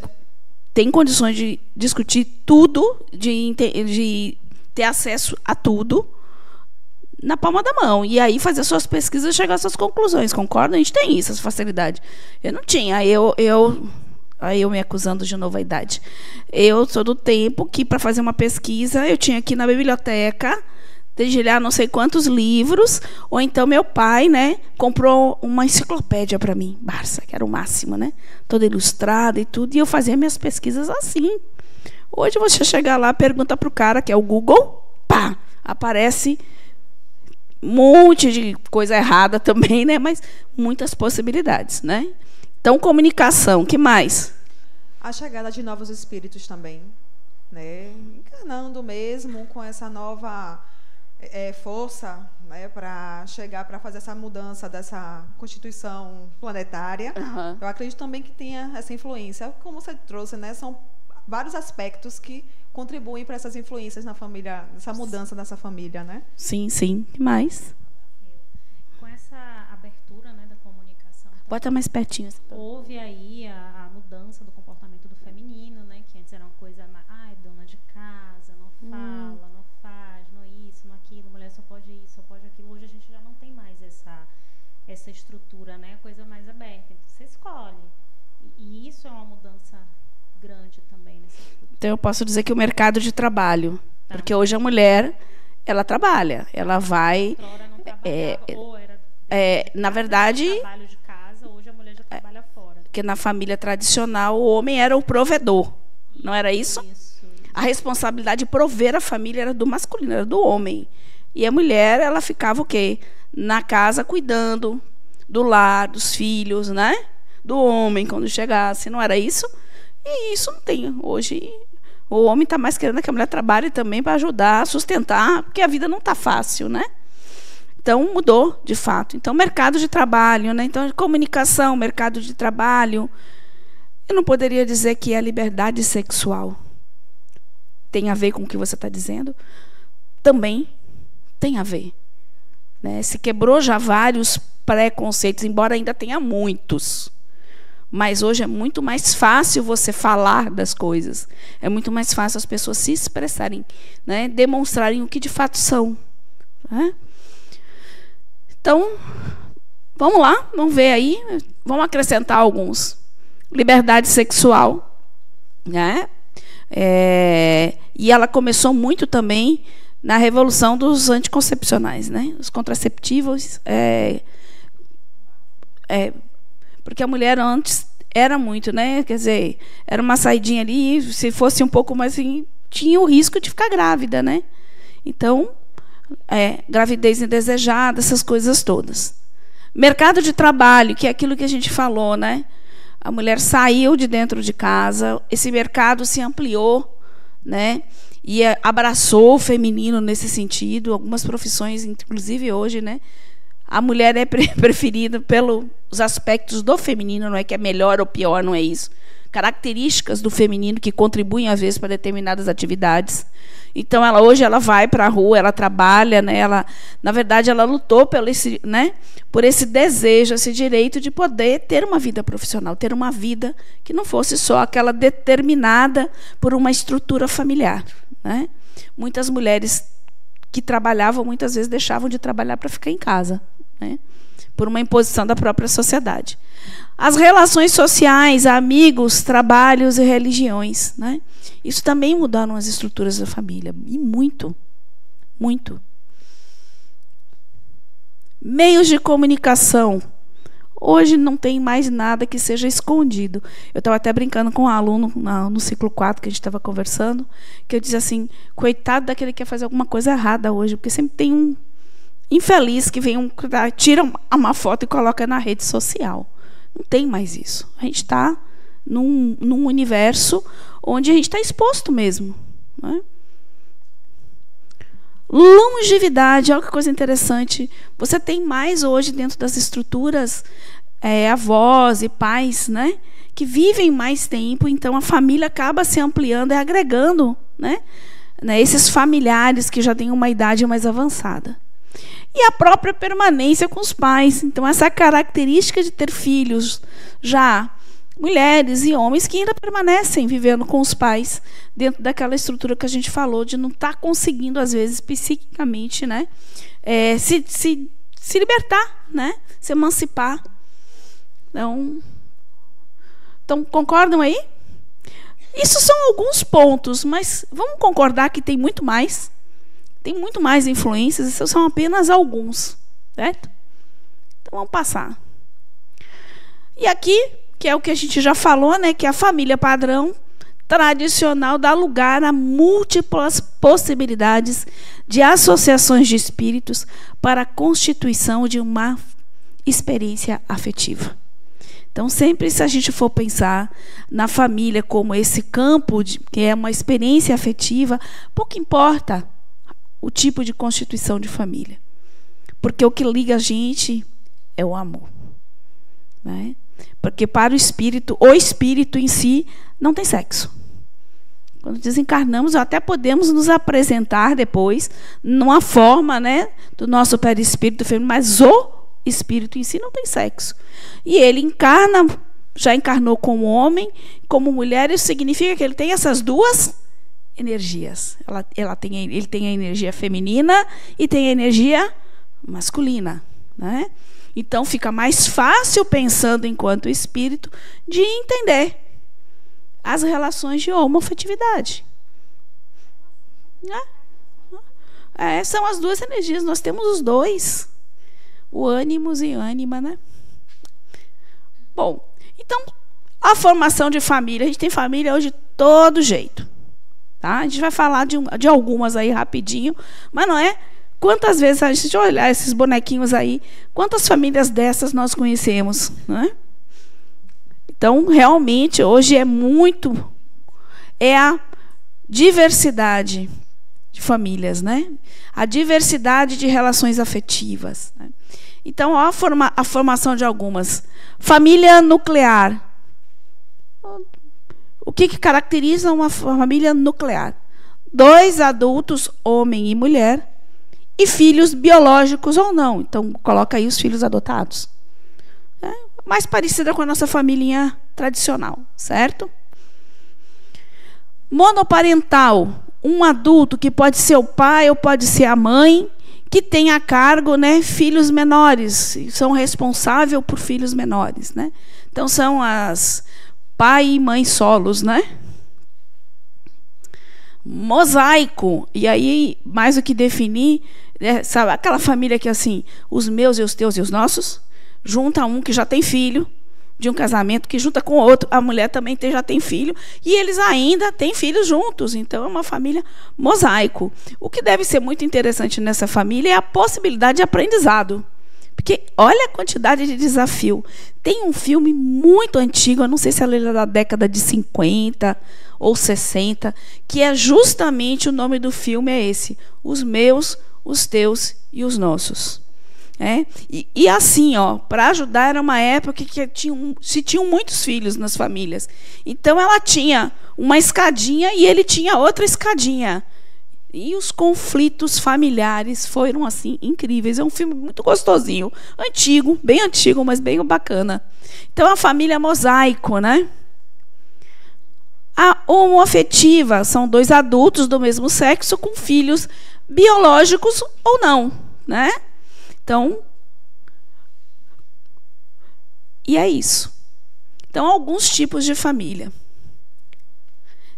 tem condições de discutir tudo, de ter acesso a tudo na palma da mão. E aí fazer suas pesquisas e chegar às suas conclusões. Concorda? A gente tem isso, essa facilidade. Eu não tinha. Aí eu me acusando de novo a idade. Eu sou do tempo que, para fazer uma pesquisa, eu tinha que ir na biblioteca, dedilhar não sei quantos livros, ou então meu pai, né, comprou uma enciclopédia para mim, Barça, que era o máximo, né, toda ilustrada e tudo, e eu fazia minhas pesquisas assim. Hoje você chega lá, pergunta para o cara, que é o Google, pá, aparece um monte de coisa errada também, né, mas muitas possibilidades, né? Então, comunicação, que mais? A chegada de novos espíritos também, né? Encarnando mesmo com essa nova força, né? Para chegar, para fazer essa mudança dessa constituição planetária. Eu acredito também que tenha essa influência. Como você trouxe, né? São vários aspectos que contribuem para essas influências na família, essa mudança dessa família, né? Sim, sim. Que mais? Com essa abertura, né, da comunicação. Bota mais pertinho. Houve aí a mudança do comportamento do feminino, né, que antes era uma coisa, é dona de casa, não fala, não faz, não isso, não aquilo, mulher só pode isso, só pode aquilo. Hoje a gente já não tem mais essa estrutura, né, coisa mais aberta. Então, você escolhe. E isso é uma mudança grande também nessa estrutura. Então eu posso dizer que o mercado de trabalho Porque hoje a mulher, ela trabalha, ela vai... Outrora não trabalhava, ou era na verdade... trabalho de casa, hoje a mulher já trabalha fora. Porque na família tradicional, o homem era o provedor. Não era isso? A responsabilidade de prover a família era do masculino, era do homem. E a mulher, ela ficava o quê? Na casa, cuidando do lar, dos filhos, né? Do homem, quando chegasse. Não era isso? E isso não tem. Hoje, o homem está mais querendo que a mulher trabalhe também para ajudar a sustentar, porque a vida não está fácil, né? Então, mudou, de fato. Então, mercado de trabalho, né? Então, comunicação, mercado de trabalho. Eu não poderia dizer que a liberdade sexual tem a ver com o que você está dizendo. Também tem a ver. Né? Se quebrou já vários preconceitos, embora ainda tenha muitos. Mas hoje é muito mais fácil você falar das coisas. É muito mais fácil as pessoas se expressarem, né? Demonstrarem o que de fato são. Né? Então, vamos lá, vamos ver aí. Vamos acrescentar alguns. Liberdade sexual. Né? E ela começou muito também na revolução dos anticoncepcionais, né? Os contraceptivos. Porque a mulher antes era muito, né? Quer dizer, era uma saidinha ali, se fosse um pouco mais assim, tinha o risco de ficar grávida, né? Então, gravidez indesejada, essas coisas todas. Mercado de trabalho, que é aquilo que a gente falou, né? A mulher saiu de dentro de casa, esse mercado se ampliou, né? E abraçou o feminino nesse sentido. Algumas profissões, inclusive hoje, né? A mulher é preferida pelos aspectos do feminino, não é que é melhor ou pior, não é isso. Características do feminino que contribuem, às vezes, para determinadas atividades. Então, hoje ela vai para a rua, ela trabalha, né? Na verdade, ela lutou por esse desejo, esse direito de poder ter uma vida profissional, ter uma vida que não fosse só aquela determinada por uma estrutura familiar. Né? Muitas mulheres que trabalhavam, muitas vezes deixavam de trabalhar para ficar em casa, né? Por uma imposição da própria sociedade. As relações sociais, amigos, trabalhos e religiões, né? Isso também mudaram as estruturas da família, e muito, muito. Meios de comunicação. Hoje não tem mais nada que seja escondido. Eu estava até brincando com um aluno no ciclo 4, que a gente estava conversando, que eu dizia assim, coitado daquele que quer fazer alguma coisa errada hoje, porque sempre tem um infeliz que vem tira uma foto e coloca na rede social. Não tem mais isso. A gente está num universo onde a gente está exposto mesmo. Né? Longevidade, olha que coisa interessante. Você tem mais hoje dentro das estruturas avós e pais, né, que vivem mais tempo, então a família acaba se ampliando e agregando, né, esses familiares que já têm uma idade mais avançada. E a própria permanência com os pais. Então, essa característica de ter filhos já mulheres e homens que ainda permanecem vivendo com os pais dentro daquela estrutura que a gente falou, de não estar conseguindo, às vezes, psiquicamente, né, se libertar, né, se emancipar. Então, concordam aí? Isso são alguns pontos, mas vamos concordar que tem muito mais. Tem muito mais influências, esses são apenas alguns. Certo? Então, vamos passar. E aqui, que é o que a gente já falou, né, que a família padrão tradicional dá lugar a múltiplas possibilidades de associações de espíritos para a constituição de uma experiência afetiva. Então, sempre se a gente for pensar na família como esse campo, que é uma experiência afetiva, pouco importa o tipo de constituição de família. Porque o que liga a gente é o amor. Né? Porque para o espírito em si não tem sexo. Quando desencarnamos, até podemos nos apresentar depois numa forma, né, do nosso perispírito feminino, mas o espírito em si não tem sexo. E ele encarna, já encarnou como homem, como mulher, isso significa que ele tem essas duas energias. Ele tem a energia feminina e tem a energia masculina. Né? Então, fica mais fácil, pensando enquanto espírito, de entender as relações de homoafetividade. Né? São as duas energias, nós temos os dois. O ânimos e ânima, né? Bom, então, a formação de família. A gente tem família hoje de todo jeito. Tá? A gente vai falar de algumas aí rapidinho, mas não é... Quantas vezes a gente olhar esses bonequinhos aí, quantas famílias dessas nós conhecemos, né? Então, realmente, hoje é a diversidade de famílias, né? A diversidade de relações afetivas, né? Então, a formação de algumas. Família nuclear. O que caracteriza uma família nuclear? 2 adultos, homem e mulher, e filhos biológicos ou não. Então, coloca aí os filhos adotados. Mais parecida com a nossa família tradicional, certo? Monoparental. Um adulto que pode ser o pai ou pode ser a mãe, que tem a cargo, né, filhos menores, são responsáveis por filhos menores, né? Então, são as pai e mãe solos, né? Mosaico. E aí, mais do que definir... sabe, aquela família que assim, os meus e os teus e os nossos, junta um que já tem filho, de um casamento que junta com outro, a mulher também já tem filho, e eles ainda têm filhos juntos. Então é uma família mosaico. O que deve ser muito interessante nessa família é a possibilidade de aprendizado. Porque olha a quantidade de desafio. Tem um filme muito antigo, eu não sei se ele é da década de 50 ou 60, que é justamente, o nome do filme é esse: Os Meus, os Teus e os Nossos. E assim, para ajudar, era uma época que se tinham muitos filhos nas famílias. Então ela tinha uma escadinha e ele tinha outra escadinha. E os conflitos familiares foram assim incríveis. É um filme muito gostosinho, antigo, bem antigo, mas bem bacana. Então a família mosaico, né? A homoafetiva são 2 adultos do mesmo sexo com filhos biológicos ou não, né? Então, e é isso. Então, alguns tipos de família.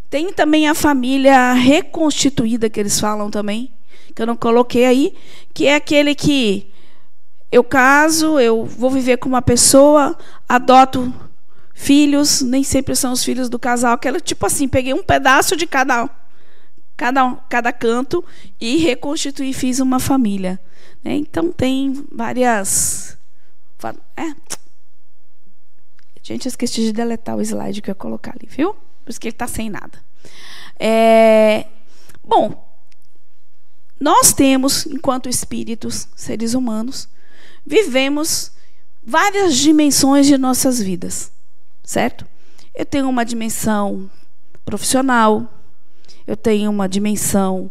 Tem também a família reconstituída, que eles falam também, que eu não coloquei aí, que é aquele que eu caso, eu vou viver com uma pessoa, adoto filhos, nem sempre são os filhos do casal, aquela tipo assim, peguei um pedaço de cada canto e reconstituí, fiz uma família. Então tem várias... Gente, eu esqueci de deletar o slide que eu ia colocar ali, viu? Por isso que ele está sem nada. Bom, nós temos, enquanto espíritos, seres humanos, vivemos várias dimensões de nossas vidas, certo? Eu tenho uma dimensão profissional, eu tenho uma dimensão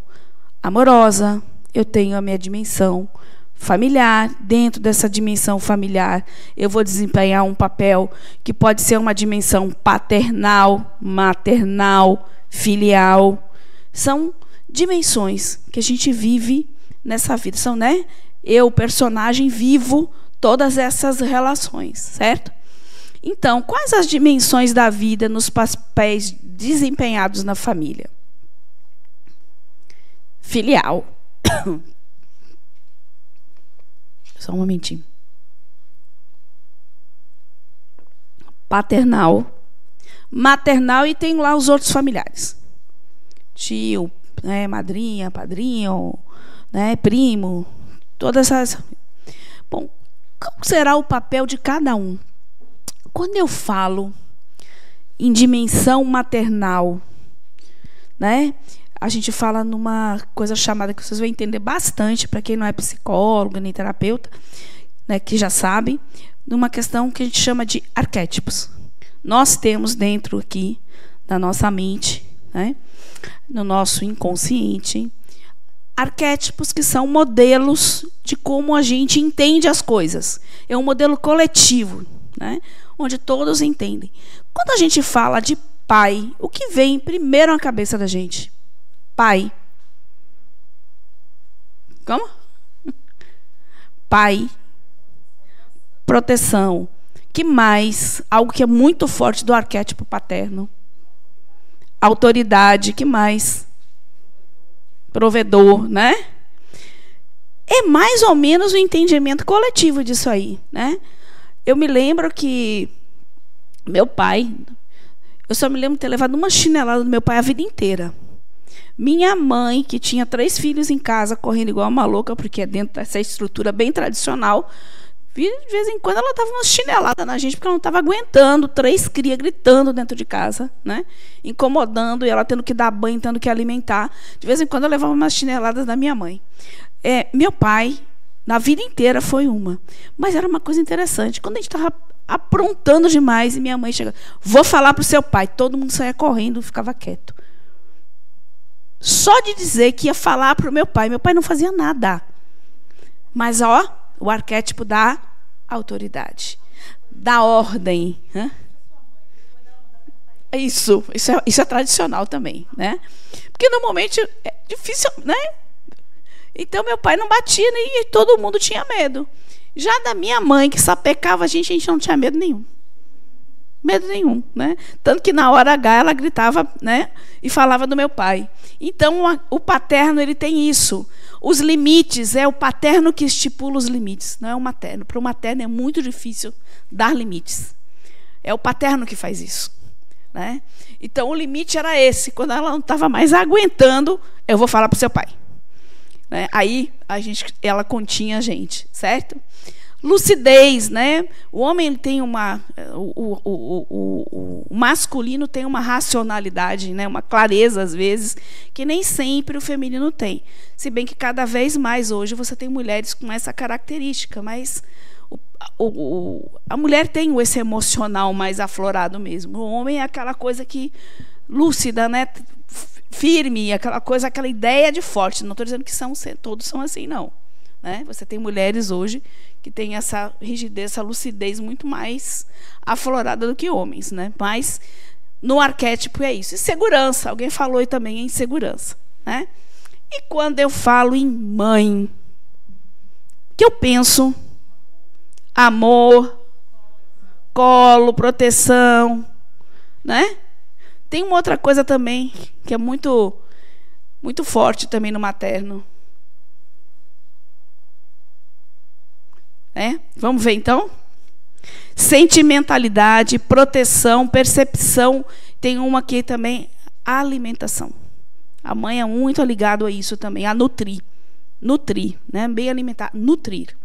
amorosa, eu tenho a minha dimensão familiar. Dentro dessa dimensão familiar, eu vou desempenhar um papel que pode ser uma dimensão paternal, maternal, filial. São dimensões que a gente vive nessa vida. São, né? Eu, personagem, vivo todas essas relações, certo? Então, quais as dimensões da vida nos papéis desempenhados na família? Filial. Só um momentinho. Paternal. Maternal, e tem lá os outros familiares. Tio, né, madrinha, padrinho, né, primo, todas essas. Bom, qual será o papel de cada um? Quando eu falo em dimensão maternal, né, a gente fala numa coisa chamada, que vocês vão entender bastante, para quem não é psicólogo nem terapeuta, né, que já sabe, numa questão que a gente chama de arquétipos. Nós temos dentro aqui da nossa mente, né, no nosso inconsciente, arquétipos que são modelos de como a gente entende as coisas. É um modelo coletivo, né, onde todos entendem. Quando a gente fala de pai, o que vem primeiro na cabeça da gente? Pai. Como? Pai. Proteção. Que mais? Algo que é muito forte do arquétipo paterno. Autoridade. Que mais? Provedor, né? É mais ou menos o entendimento coletivo disso aí, né? Eu me lembro que meu pai, eu só me lembro de ter levado uma chinelada do meu pai a vida inteira. Minha mãe, que tinha 3 filhos em casa, correndo igual uma louca, porque é dentro dessa estrutura bem tradicional, de vez em quando ela dava uma chinelada na gente, porque ela não estava aguentando 3 crias gritando dentro de casa, né? Incomodando, e ela tendo que dar banho, tendo que alimentar. De vez em quando eu levava umas chineladas da minha mãe. Meu pai, na vida inteira, foi uma. Mas era uma coisa interessante. Quando a gente estava aprontando demais, e minha mãe chegava, vou falar para o seu pai. Todo mundo saía correndo, ficava quieto. Só de dizer que ia falar para o meu pai não fazia nada. Mas, o arquétipo da autoridade, da ordem. Né? Isso é tradicional também, né? Porque normalmente é difícil, né? Então meu pai não batia e todo mundo tinha medo. Já da minha mãe, que sapecava a gente não tinha medo nenhum. Medo nenhum, né? Tanto que na hora H ela gritava, né? E falava do meu pai. Então o paterno, ele tem isso. Os limites, é o paterno que estipula os limites, não é o materno. Para o materno é muito difícil dar limites. É o paterno que faz isso, né? Então o limite era esse. Quando ela não estava mais aguentando, eu vou falar para o seu pai. Né? Aí ela continha a gente, certo? Lucidez, né? O homem tem o masculino tem uma racionalidade, né? Uma clareza às vezes que nem sempre o feminino tem. Se bem que cada vez mais hoje você tem mulheres com essa característica, mas a mulher tem esse emocional mais aflorado mesmo. O homem é aquela coisa que lúcida, né? Firme, aquela coisa, aquela ideia de forte. Não estou dizendo que todos são assim, não. Né? Você tem mulheres hoje que têm essa rigidez, essa lucidez muito mais aflorada do que homens, né? Mas no arquétipo é isso. E segurança, alguém falou aí também em segurança, né? E quando eu falo em mãe, que eu penso amor, colo, proteção, né? Tem uma outra coisa também que é muito forte também no materno. Vamos ver então? Sentimentalidade, proteção, percepção. Tem uma aqui também, alimentação. A mãe é muito ligada a isso também, a nutrir, né? Bem alimentar, nutrir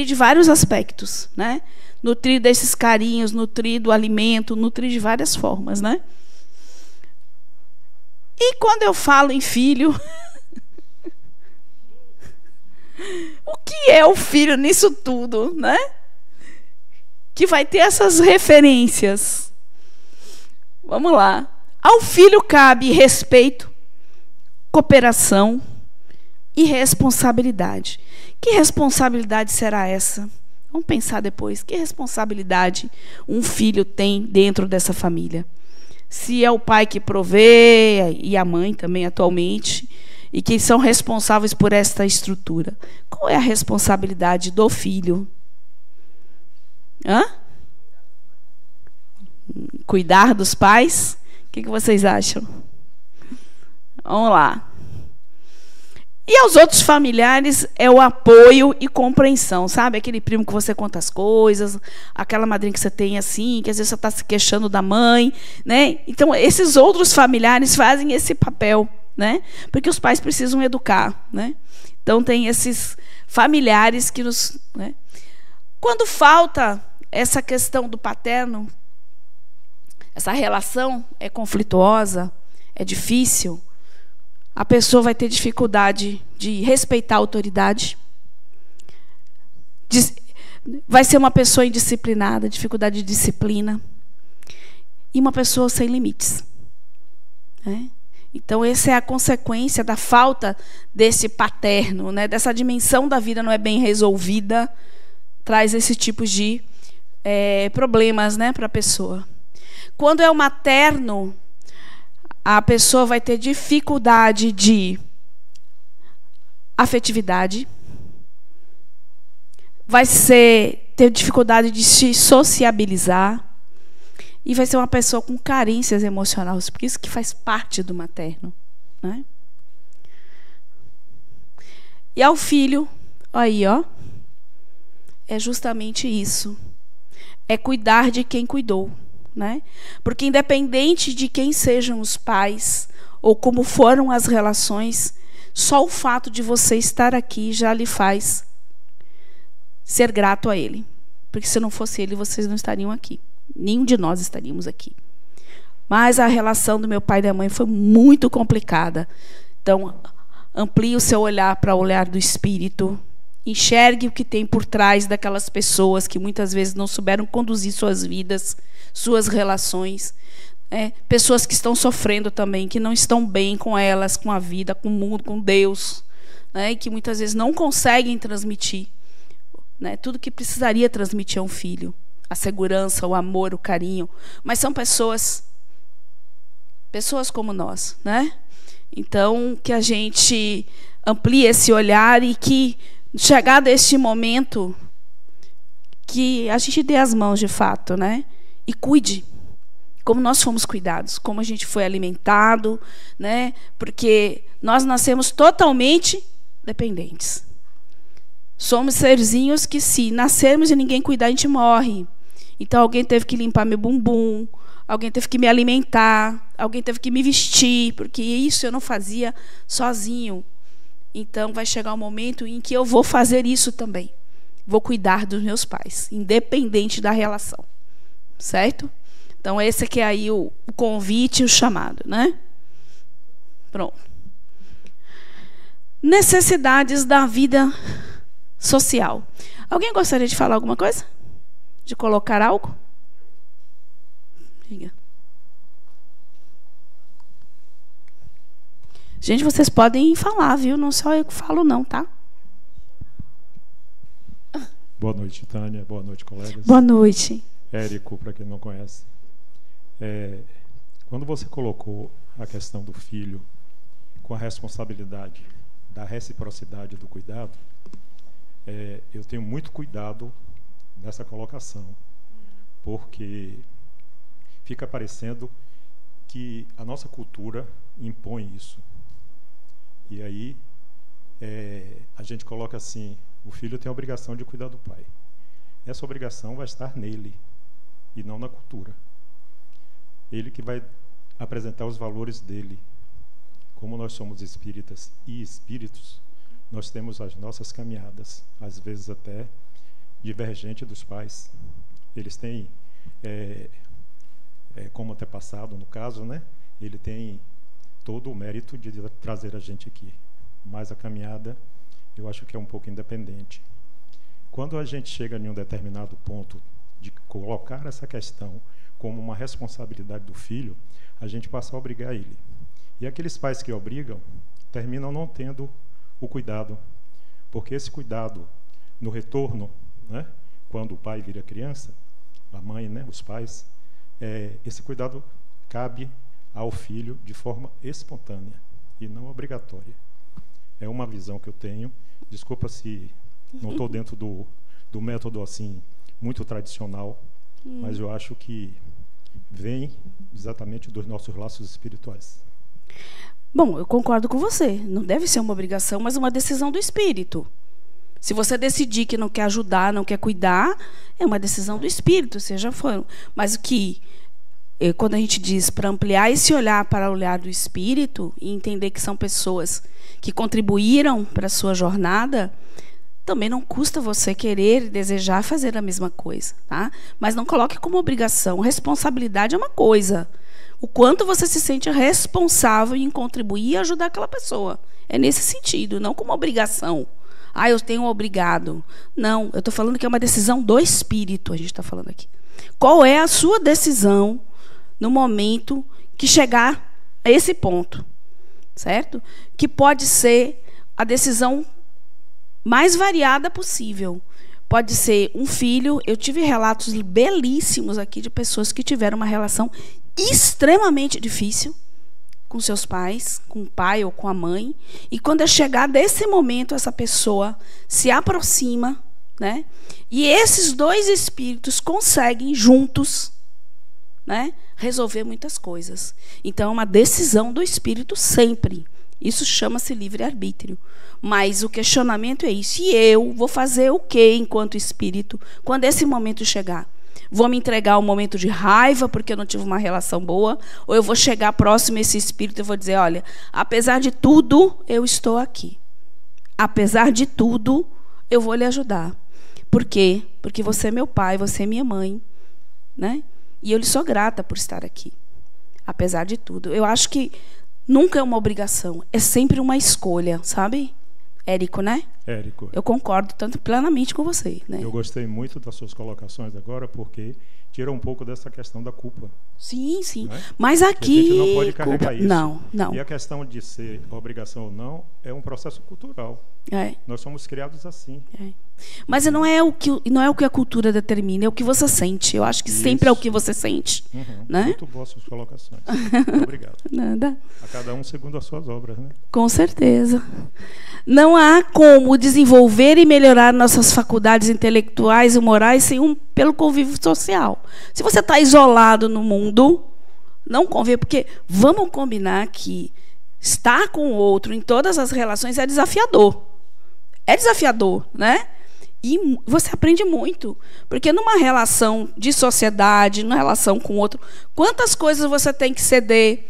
de vários aspectos, né? Nutrir desses carinhos, nutrir do alimento, nutrir de várias formas, né? E quando eu falo em filho, o que é o filho nisso tudo, né? Que vai ter essas referências. Vamos lá. Ao filho cabe respeito, cooperação e responsabilidade. Que responsabilidade será essa? Vamos pensar depois. Que responsabilidade um filho tem dentro dessa família? Se é o pai que provê, e a mãe também atualmente, e que são responsáveis por esta estrutura. Qual é a responsabilidade do filho? Cuidar dos pais? O que vocês acham? Vamos lá. E aos outros familiares é o apoio e compreensão, sabe? Aquele primo que você conta as coisas, aquela madrinha que você tem assim, que às vezes você está se queixando da mãe, né? Então, esses outros familiares fazem esse papel, né? Porque os pais precisam educar, né? Então, tem esses familiares que nos... Né? Quando falta essa questão do paterno, essa relação é conflituosa, é difícil, a pessoa vai ter dificuldade de respeitar a autoridade, vai ser uma pessoa indisciplinada, dificuldade de disciplina, e uma pessoa sem limites. Né? Então, essa é a consequência da falta desse paterno, né? Dessa dimensão da vida não é bem resolvida, traz esse tipo de problemas, né, para a pessoa. Quando é o materno, a pessoa vai ter dificuldade de afetividade, vai ter dificuldade de se sociabilizar e vai ser uma pessoa com carências emocionais, por isso que faz parte do materno. Né? E ao filho, aí, ó, é justamente isso. É cuidar de quem cuidou, né? Porque independente de quem sejam os pais ou como foram as relações, só o fato de você estar aqui já lhe faz ser grato a ele. Porque se não fosse ele, vocês não estariam aqui. Nenhum de nós estaríamos aqui. Mas a relação do meu pai e da mãe foi muito complicada. Então, amplie o seu olhar para o olhar do espírito. Enxergue o que tem por trás daquelas pessoas que muitas vezes não souberam conduzir suas vidas, suas relações. Pessoas que estão sofrendo também, que não estão bem com elas, com a vida, com o mundo, com Deus, né? E que muitas vezes não conseguem transmitir, né, tudo que precisaria transmitir a um filho. A segurança, o amor, o carinho. Mas são pessoas como nós, né? Então, que a gente amplie esse olhar e que, chegado este momento, que a gente dê as mãos de fato, né? E cuide, como nós fomos cuidados, como a gente foi alimentado, né? Porque nós nascemos totalmente dependentes. Somos serzinhos que, se nascermos e ninguém cuidar, a gente morre. Então, alguém teve que limpar meu bumbum, alguém teve que me alimentar, alguém teve que me vestir, porque isso eu não fazia sozinho. Então, vai chegar um momento em que eu vou fazer isso também. Vou cuidar dos meus pais, independente da relação. Certo? Então, esse aqui é aí o convite e o chamado, né? Pronto. Necessidades da vida social. Alguém gostaria de falar alguma coisa? De colocar algo? Diga. Gente, vocês podem falar, viu? Não só eu que falo, não, tá? Boa noite, Tânia. Boa noite, colegas. Boa noite. Érico, para quem não conhece. Quando você colocou a questão do filho com a responsabilidade da reciprocidade do cuidado, eu tenho muito cuidado nessa colocação, porque fica parecendo que a nossa cultura impõe isso. E aí a gente coloca assim: o filho tem a obrigação de cuidar do pai. Essa obrigação vai estar nele e não na cultura. Ele que vai apresentar os valores dele. Como nós somos espíritas e espíritos, nós temos as nossas caminhadas, às vezes até divergente dos pais. Eles têm, como antepassado, no caso, né? Ele tem todo o mérito de trazer a gente aqui. Mas a caminhada, eu acho que é um pouco independente. Quando a gente chega em um determinado ponto de colocar essa questão como uma responsabilidade do filho, a gente passa a obrigar ele. E aqueles pais que obrigam terminam não tendo o cuidado, porque esse cuidado no retorno, né, quando o pai vira criança, a mãe, né, os pais, esse cuidado cabe ao filho de forma espontânea e não obrigatória. É uma visão que eu tenho. Desculpa se não estou dentro do método assim muito tradicional, mas eu acho que vem exatamente dos nossos laços espirituais. Bom, eu concordo com você. Não deve ser uma obrigação, mas uma decisão do espírito. Se você decidir que não quer ajudar, não quer cuidar, é uma decisão do espírito, seja for. Mas o que, quando a gente diz para ampliar esse olhar para o olhar do espírito e entender que são pessoas que contribuíram para a sua jornada, também não custa você querer e desejar fazer a mesma coisa, tá? Mas não coloque como obrigação. Responsabilidade é uma coisa. O quanto você se sente responsável em contribuir e ajudar aquela pessoa. É nesse sentido, não como obrigação. Ah, eu tenho obrigado. Não, eu estou falando que é uma decisão do espírito, a gente está falando aqui. Qual é a sua decisão no momento que chegar a esse ponto? Certo? Que pode ser a decisão mais variada possível. Pode ser um filho. Eu tive relatos belíssimos aqui de pessoas que tiveram uma relação extremamente difícil com seus pais, com o pai ou com a mãe, e quando é chegar desse momento, essa pessoa se aproxima, né? E esses dois espíritos conseguem juntos, né, resolver muitas coisas. Então é uma decisão do espírito sempre. Isso chama-se livre-arbítrio. Mas o questionamento é isso. E eu vou fazer o quê enquanto espírito quando esse momento chegar? Vou me entregar ao momento de raiva porque eu não tive uma relação boa? Ou eu vou chegar próximo a esse espírito e vou dizer, olha, apesar de tudo, eu estou aqui. Apesar de tudo, eu vou lhe ajudar. Por quê? Porque você é meu pai, você é minha mãe, né? E eu lhe sou grata por estar aqui. Apesar de tudo. Eu acho que nunca é uma obrigação, é sempre uma escolha, sabe? Érico, né? Érico. Eu concordo tanto plenamente com você, né? Eu gostei muito das suas colocações agora, porque tira um pouco dessa questão da culpa. Sim, sim. Né? Mas aqui... A gente não pode carregar isso. Não, não. E a questão de ser obrigação ou não é um processo cultural. É. Nós somos criados assim. É. Mas não é o que a cultura determina, é o que você sente. Eu acho que sempre é o que você sente. Né? Muito boas suas colocações. Muito obrigado. Nada. A cada um segundo as suas obras, né? Com certeza. Não há como desenvolver e melhorar nossas faculdades intelectuais e morais pelo convívio social. Se você está isolado no mundo, não convive, porque vamos combinar que estar com o outro em todas as relações é desafiador. É desafiador, né? E você aprende muito. Porque numa relação de sociedade, numa relação com o outro, quantas coisas você tem que ceder,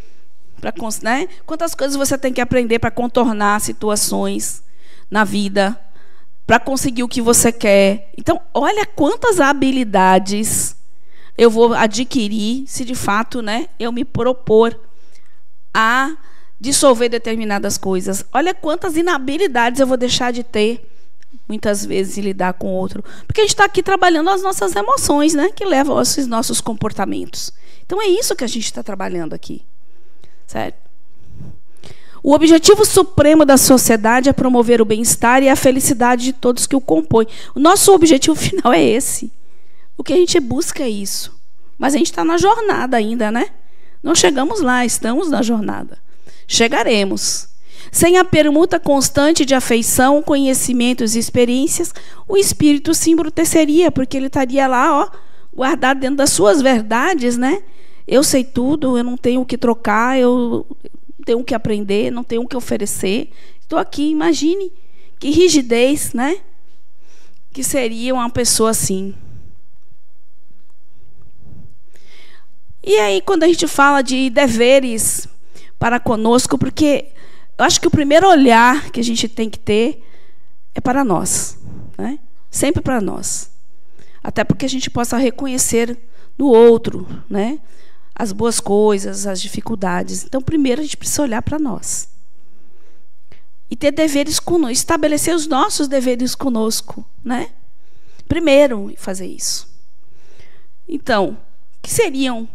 né? Quantas coisas você tem que aprender para contornar situações na vida, para conseguir o que você quer. Então, olha quantas habilidades eu vou adquirir se, de fato, né, eu me propor a dissolver determinadas coisas. Olha quantas inabilidades eu vou deixar de ter, muitas vezes, em lidar com o outro. Porque a gente está aqui trabalhando as nossas emoções, né, que levam aos nossos comportamentos. Então, é isso que a gente está trabalhando aqui. Certo? O objetivo supremo da sociedade é promover o bem-estar e a felicidade de todos que o compõem. O nosso objetivo final é esse. O que a gente busca é isso. Mas a gente está na jornada ainda, né? Não chegamos lá, estamos na jornada. Chegaremos. Sem a permuta constante de afeição, conhecimentos e experiências, o espírito se embruteceria, porque ele estaria lá, ó, guardado dentro das suas verdades, né? Eu sei tudo, eu não tenho o que trocar, eu tenho o que aprender, não tenho o que oferecer. Estou aqui, imagine que rigidez, né? Que seria uma pessoa assim. E aí, quando a gente fala de deveres para conosco, porque eu acho que o primeiro olhar que a gente tem que ter é para nós, né? Sempre para nós. Até porque a gente possa reconhecer no outro, né, as boas coisas, as dificuldades. Então, primeiro a gente precisa olhar para nós. E ter deveres conosco, estabelecer os nossos deveres conosco, né? Primeiro, fazer isso. Então, que seriam?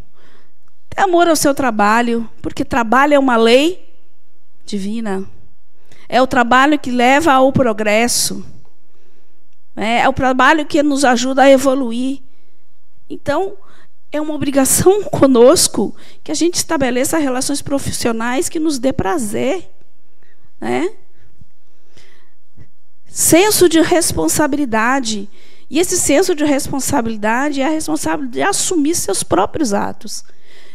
Ter amor ao seu trabalho, porque trabalho é uma lei divina. É o trabalho que leva ao progresso. É o trabalho que nos ajuda a evoluir. Então, é uma obrigação conosco que a gente estabeleça relações profissionais que nos dê prazer, né? Senso de responsabilidade. E esse senso de responsabilidade é a responsabilidade de assumir seus próprios atos.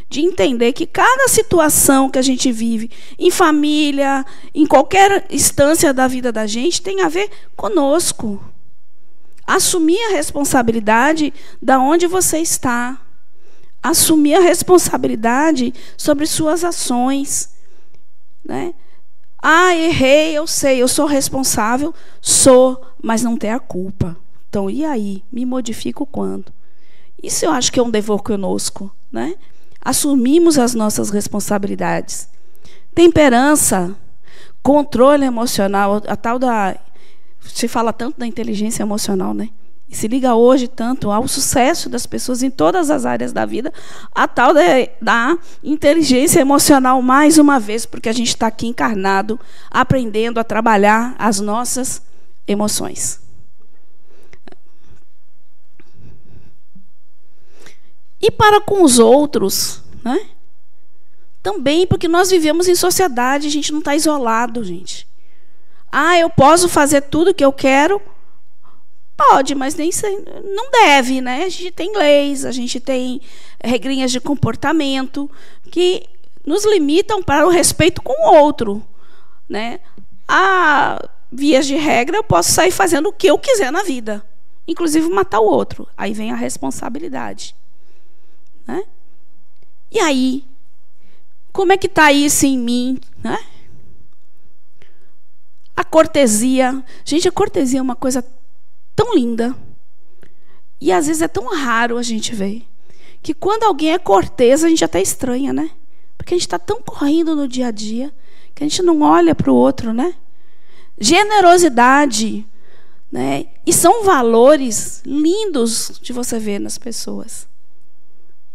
De entender que cada situação que a gente vive, em família, em qualquer instância da vida da gente, tem a ver conosco. Assumir a responsabilidade de onde você está. Assumir a responsabilidade sobre suas ações, né? Ah, errei, eu sei, eu sou responsável, sou, mas não tenho a culpa. Então, e aí? Me modifico quando? Isso eu acho que é um dever conosco, né? Assumimos as nossas responsabilidades. Temperança, controle emocional, a tal da... Se fala tanto da inteligência emocional, né? E se liga hoje tanto ao sucesso das pessoas em todas as áreas da vida, a tal da inteligência emocional, mais uma vez, porque a gente está aqui encarnado, aprendendo a trabalhar as nossas emoções. E para com os outros, né? Também, porque nós vivemos em sociedade, a gente não está isolado, gente. Ah, eu posso fazer tudo que eu quero? Pode, mas nem não deve, né? A gente tem leis, a gente tem regrinhas de comportamento que nos limitam para o respeito com o outro. né? Vias de regra, eu posso sair fazendo o que eu quiser na vida, inclusive matar o outro. Aí vem a responsabilidade, né? E aí, como é que está isso em mim, né? A cortesia. Gente, a cortesia é uma coisa tão linda. E às vezes é tão raro a gente ver. Que quando alguém é cortês, a gente até estranha, né? Porque a gente está tão correndo no dia a dia que a gente não olha para o outro, né? Generosidade, né? E são valores lindos de você ver nas pessoas.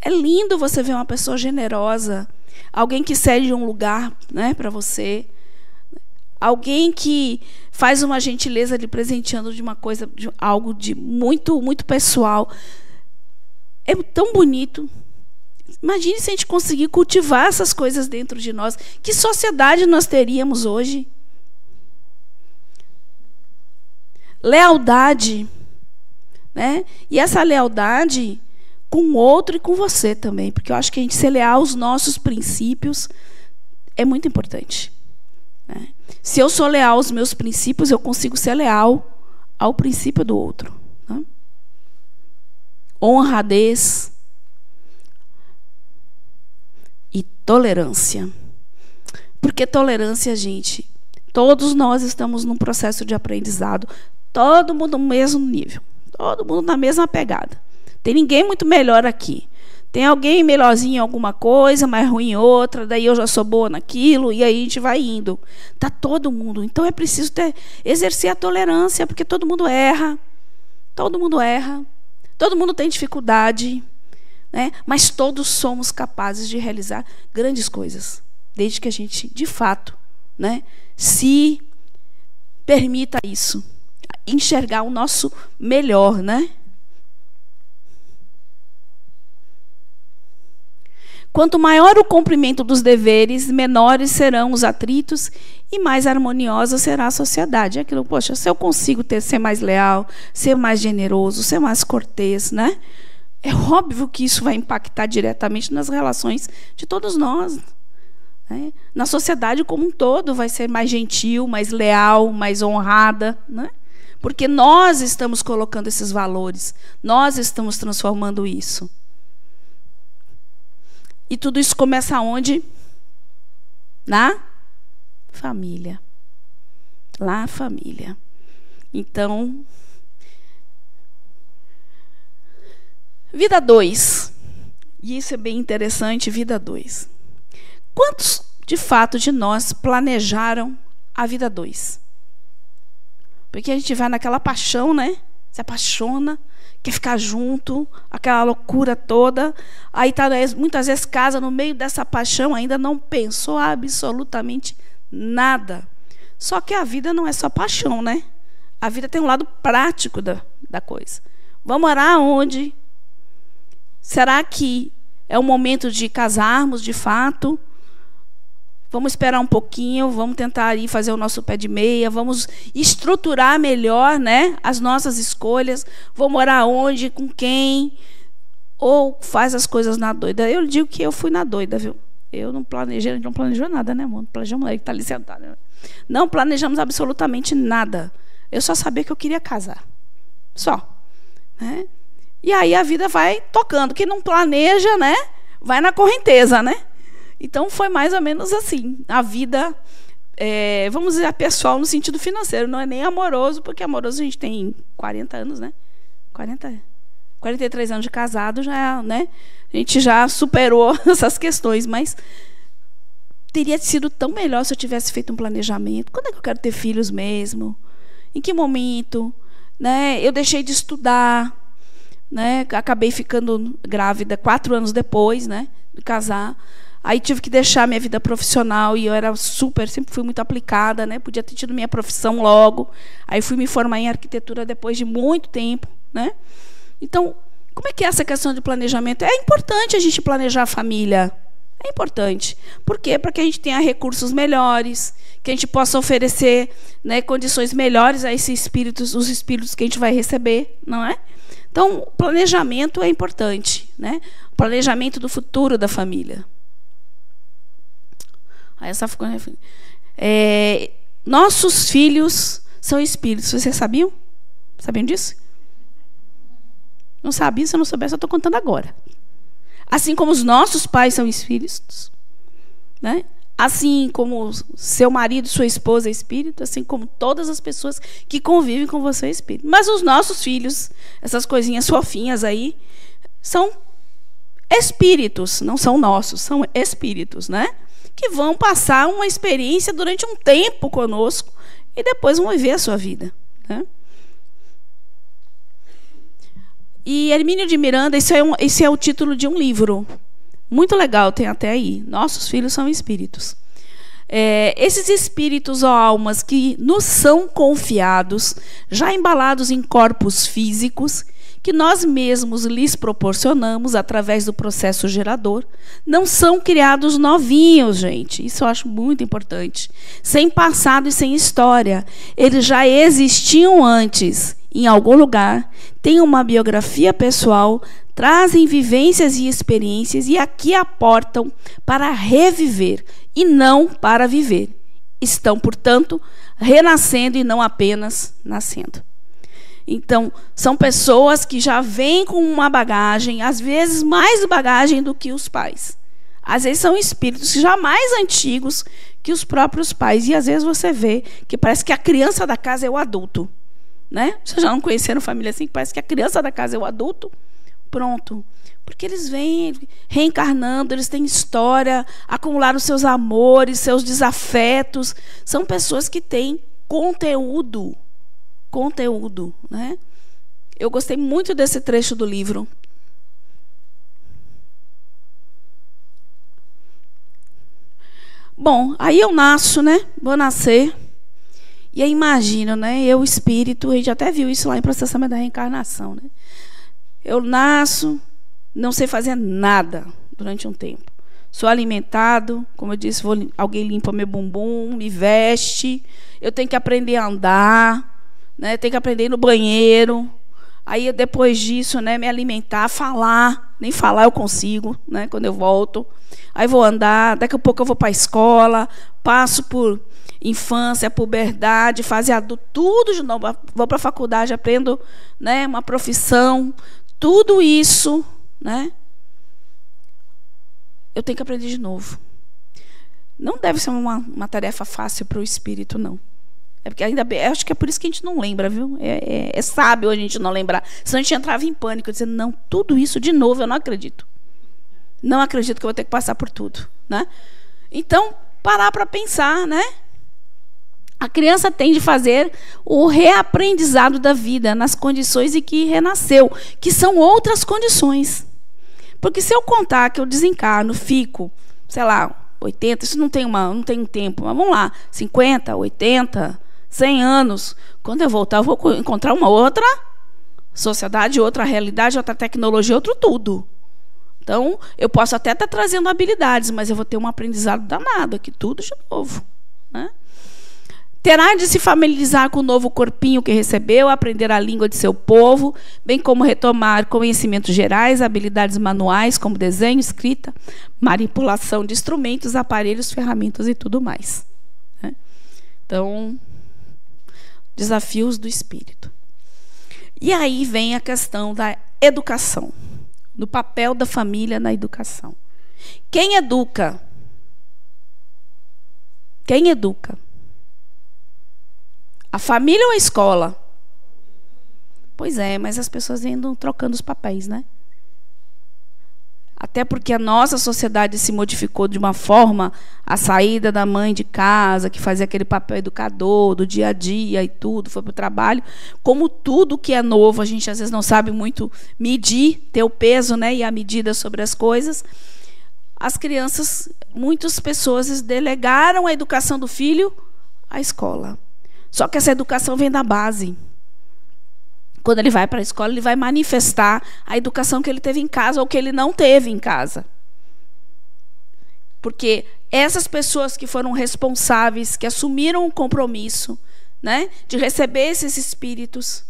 É lindo você ver uma pessoa generosa, alguém que cede um lugar, né, para você, alguém que faz uma gentileza de presenteando de uma coisa, de algo de muito, muito pessoal. É tão bonito. Imagine se a gente conseguir cultivar essas coisas dentro de nós. Que sociedade nós teríamos hoje? Lealdade, né? E essa lealdade com o outro e com você também, porque eu acho que a gente ser leal aos nossos princípios é muito importante, né? Se eu sou leal aos meus princípios, eu consigo ser leal ao princípio do outro, né? Honradez e tolerância. Porque tolerância, gente, todos nós estamos num processo de aprendizado, todo mundo no mesmo nível, todo mundo na mesma pegada. Tem ninguém muito melhor aqui. Tem alguém melhorzinho em alguma coisa, mais ruim em outra, daí eu já sou boa naquilo, e aí a gente vai indo. Está todo mundo. Então é preciso exercer a tolerância, porque todo mundo erra. Todo mundo erra. Todo mundo tem dificuldade, né? Mas todos somos capazes de realizar grandes coisas, desde que a gente, de fato, né, se permita isso. Enxergar o nosso melhor, né? Quanto maior o cumprimento dos deveres, menores serão os atritos e mais harmoniosa será a sociedade. É aquilo, poxa, se eu consigo ser mais leal, ser mais generoso, ser mais cortês, né? É óbvio que isso vai impactar diretamente nas relações de todos nós, né? Na sociedade como um todo, vai ser mais gentil, mais leal, mais honrada, né? Porque nós estamos colocando esses valores, nós estamos transformando isso. E tudo isso começa onde? Na família. Na família. Então, vida 2. E isso é bem interessante, vida 2. Quantos, de fato, de nós planejaram a vida 2? Porque a gente vai naquela paixão, né? Se apaixona, quer ficar junto, aquela loucura toda. Aí tá, muitas vezes casa no meio dessa paixão, ainda não pensou absolutamente nada. Só que a vida não é só paixão, né? A vida tem um lado prático da coisa. Vamos morar onde? Será que é o momento de casarmos de fato? Vamos esperar um pouquinho, vamos tentar ir fazer o nosso pé de meia, vamos estruturar melhor, né, as nossas escolhas. Vou morar onde, com quem? Ou faz as coisas na doida? Eu digo que eu fui na doida, viu? Eu não planejei, a gente não planejou nada, né, amor? Não planejamos aí que está ali sentado, né? Não planejamos absolutamente nada. Eu só sabia que eu queria casar. Só. Né? E aí a vida vai tocando. Quem não planeja, né, vai na correnteza, né? Então, foi mais ou menos assim. A vida, vamos dizer, pessoal no sentido financeiro. Não é nem amoroso, porque amoroso a gente tem 40 anos, né? 43 anos de casado, já, né? A gente já superou essas questões. Mas teria sido tão melhor se eu tivesse feito um planejamento. Quando é que eu quero ter filhos mesmo? Em que momento? Né? Eu deixei de estudar. Né? Acabei ficando grávida 4 anos depois, né, de casar. Aí tive que deixar minha vida profissional e eu era sempre fui muito aplicada, né? Podia ter tido minha profissão logo. Aí fui me formar em arquitetura depois de muito tempo, né? Então, como é que é essa questão de planejamento? É importante a gente planejar a família. É importante. Por quê? Para que a gente tenha recursos melhores, que a gente possa oferecer, né, condições melhores a esses espíritos, os espíritos que a gente vai receber, não é? Então, o planejamento é importante, né? O planejamento do futuro da família. Nossos filhos são espíritos. Vocês sabiam? Sabiam disso? Não sabia, se eu não soubesse, eu estou contando agora. Assim como os nossos pais são espíritos, né? Assim como seu marido, sua esposa é espírito, assim como todas as pessoas que convivem com você é espírito. Mas os nossos filhos, essas coisinhas fofinhas aí, são espíritos, não são nossos, são espíritos, né? Que vão passar uma experiência durante um tempo conosco e depois vão viver a sua vida, né? E Hermínio de Miranda, esse é o título de um livro muito legal, tem até aí. Nossos filhos são espíritos. Esses espíritos ou almas que nos são confiados, já embalados em corpos físicos, que nós mesmos lhes proporcionamos através do processo gerador, não são criados novinhos, gente. Isso eu acho muito importante. Sem passado e sem história. Eles já existiam antes, em algum lugar, têm uma biografia pessoal, trazem vivências e experiências e aqui aportam para reviver e não para viver. Estão, portanto, renascendo e não apenas nascendo. Então, são pessoas que já vêm com uma bagagem, às vezes mais bagagem do que os pais. Às vezes são espíritos já mais antigos que os próprios pais. E às vezes você vê que parece que a criança da casa é o adulto, né? Vocês já não conheceram família assim, que parece que a criança da casa é o adulto? Pronto. Porque eles vêm reencarnando, eles têm história, acumularam seus amores, seus desafetos. São pessoas que têm conteúdo, né? Eu gostei muito desse trecho do livro. Bom, aí eu nasço, né? Vou nascer. E aí imagino, né? Eu, espírito, a gente até viu isso lá em Processamento da Reencarnação, né? Eu nasço, não sei fazer nada durante um tempo. Sou alimentado, como eu disse, alguém limpa meu bumbum, me veste. Eu tenho que aprender a andar, né? Tenho que aprender a ir no banheiro. Aí, depois disso, né, me alimentar, falar. Nem falar eu consigo, né, quando eu volto. Aí vou andar, daqui a pouco eu vou para a escola, passo por infância, puberdade, fase adulto, tudo de novo. Vou para a faculdade, aprendo, né, uma profissão. Tudo isso, né, eu tenho que aprender de novo. Não deve ser uma tarefa fácil para o espírito, não. É porque ainda bem, acho que é por isso que a gente não lembra, viu? É sábio a gente não lembrar. Senão a gente entrava em pânico, dizendo, não, tudo isso de novo, eu não acredito. Não acredito que eu vou ter que passar por tudo, né? Então, parar para pensar, né? A criança tem de fazer o reaprendizado da vida nas condições em que renasceu, que são outras condições. Porque se eu contar que eu desencarno, fico, sei lá, 80, isso não tem um tempo, mas vamos lá, 50, 80, 100 anos. Quando eu voltar, eu vou encontrar uma outra sociedade, outra realidade, outra tecnologia, outro tudo. Então, eu posso até estar trazendo habilidades, mas eu vou ter um aprendizado danado aqui, tudo de novo, né? Terá de se familiarizar com o novo corpinho que recebeu, aprender a língua de seu povo, bem como retomar conhecimentos gerais, habilidades manuais, como desenho, escrita, manipulação de instrumentos, aparelhos, ferramentas e tudo mais, né? Então, desafios do espírito. E aí vem a questão da educação, do papel da família na educação. Quem educa? Quem educa? A família ou a escola? Pois é, mas as pessoas andam trocando os papéis, né? Até porque a nossa sociedade se modificou de uma forma, a saída da mãe de casa, que fazia aquele papel educador, do dia a dia e tudo, foi para o trabalho. Como tudo que é novo, a gente às vezes não sabe muito medir, ter o peso, né, e a medida sobre as coisas. As crianças, muitas pessoas delegaram a educação do filho à escola. Só que essa educação vem da base. Quando ele vai para a escola, ele vai manifestar a educação que ele teve em casa ou que ele não teve em casa. Porque essas pessoas que foram responsáveis, que assumiram o compromisso, né, de receber esses espíritos,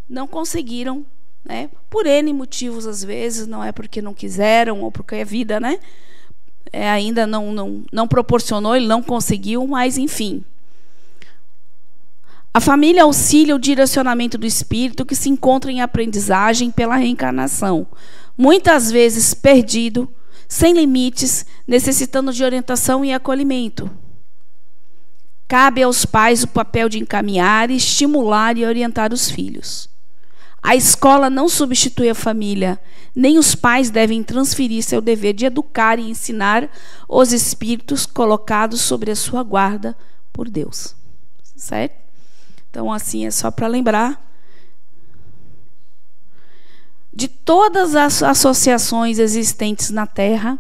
não conseguiram, né, por N motivos às vezes, não é porque não quiseram ou porque é vida, né, ainda não proporcionou, ele não conseguiu, mas enfim. A família auxilia o direcionamento do espírito que se encontra em aprendizagem pela reencarnação, muitas vezes perdido, sem limites, necessitando de orientação e acolhimento. Cabe aos pais o papel de encaminhar, estimular e orientar os filhos. A escola não substitui a família, nem os pais devem transferir seu dever de educar e ensinar os espíritos colocados sobre a sua guarda por Deus. Certo? Então, assim, é só para lembrar. De todas as associações existentes na Terra,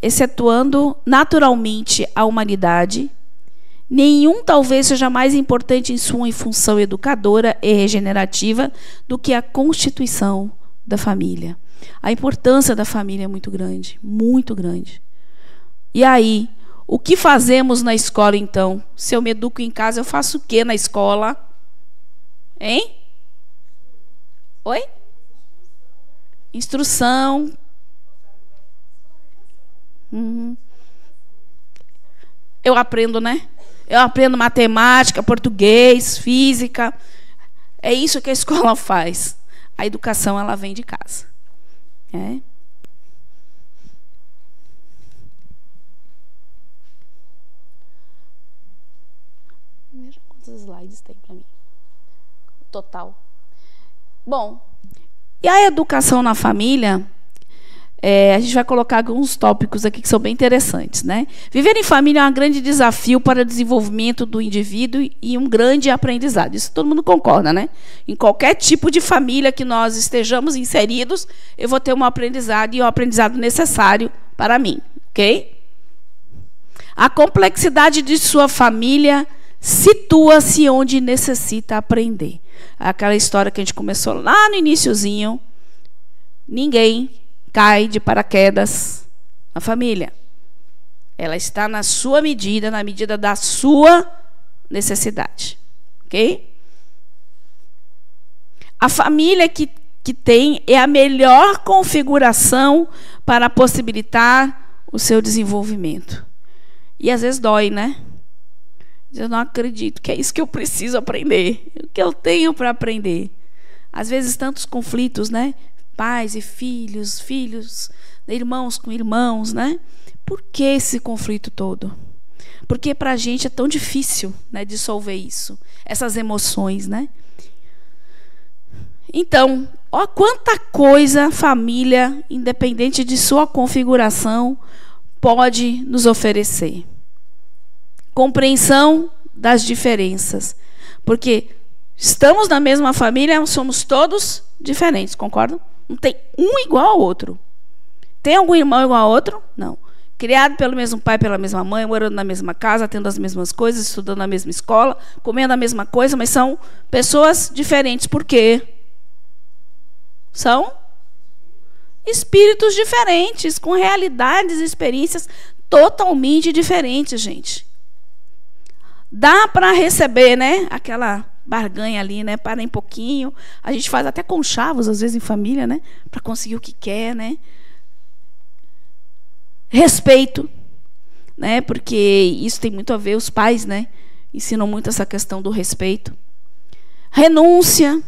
excetuando naturalmente a humanidade, nenhum talvez seja mais importante em sua função educadora e regenerativa do que a constituição da família. A importância da família é muito grande, muito grande. E aí, o que fazemos na escola, então? Se eu me educo em casa, eu faço o que na escola? Hein? Oi? Instrução. Eu aprendo, né? Eu aprendo matemática, português, física. É isso que a escola faz. A educação, ela vem de casa. É. Veja quantos slides tem para mim. Total. Bom, e a educação na família, a gente vai colocar alguns tópicos aqui que são bem interessantes, né? Viver em família é um grande desafio para o desenvolvimento do indivíduo e um grande aprendizado. Isso todo mundo concorda, né? Em qualquer tipo de família que nós estejamos inseridos, eu vou ter um aprendizado e um aprendizado necessário para mim, ok? A complexidade de sua família situa-se onde necessita aprender. Aquela história que a gente começou lá no iniciozinho, ninguém cai de paraquedas na família. Ela está na sua medida, na medida da sua necessidade. Ok? A família que tem é a melhor configuração para possibilitar o seu desenvolvimento. E às vezes dói, né? Eu não acredito que é isso que eu preciso aprender, o que eu tenho para aprender. Às vezes tantos conflitos, né? Pais e filhos, irmãos com irmãos, né? Por que esse conflito todo? Porque para a gente é tão difícil, né, dissolver isso, essas emoções, né? Então, ó, quanta coisa a família, independente de sua configuração, pode nos oferecer. Compreensão das diferenças. Porque estamos na mesma família, somos todos diferentes, concordam? Não tem um igual ao outro. Tem algum irmão igual ao outro? Não. Criado pelo mesmo pai, pela mesma mãe, morando na mesma casa, tendo as mesmas coisas, estudando na mesma escola, comendo a mesma coisa, mas são pessoas diferentes. Por quê? São espíritos diferentes, com realidades e experiências totalmente diferentes, gente. Dá para receber, né, aquela barganha ali, né, para um pouquinho. A gente faz até conchavos, às vezes, em família, né, para conseguir o que quer, né. Respeito, né, porque isso tem muito a ver, os pais, né, ensinam muito essa questão do respeito. Renúncia,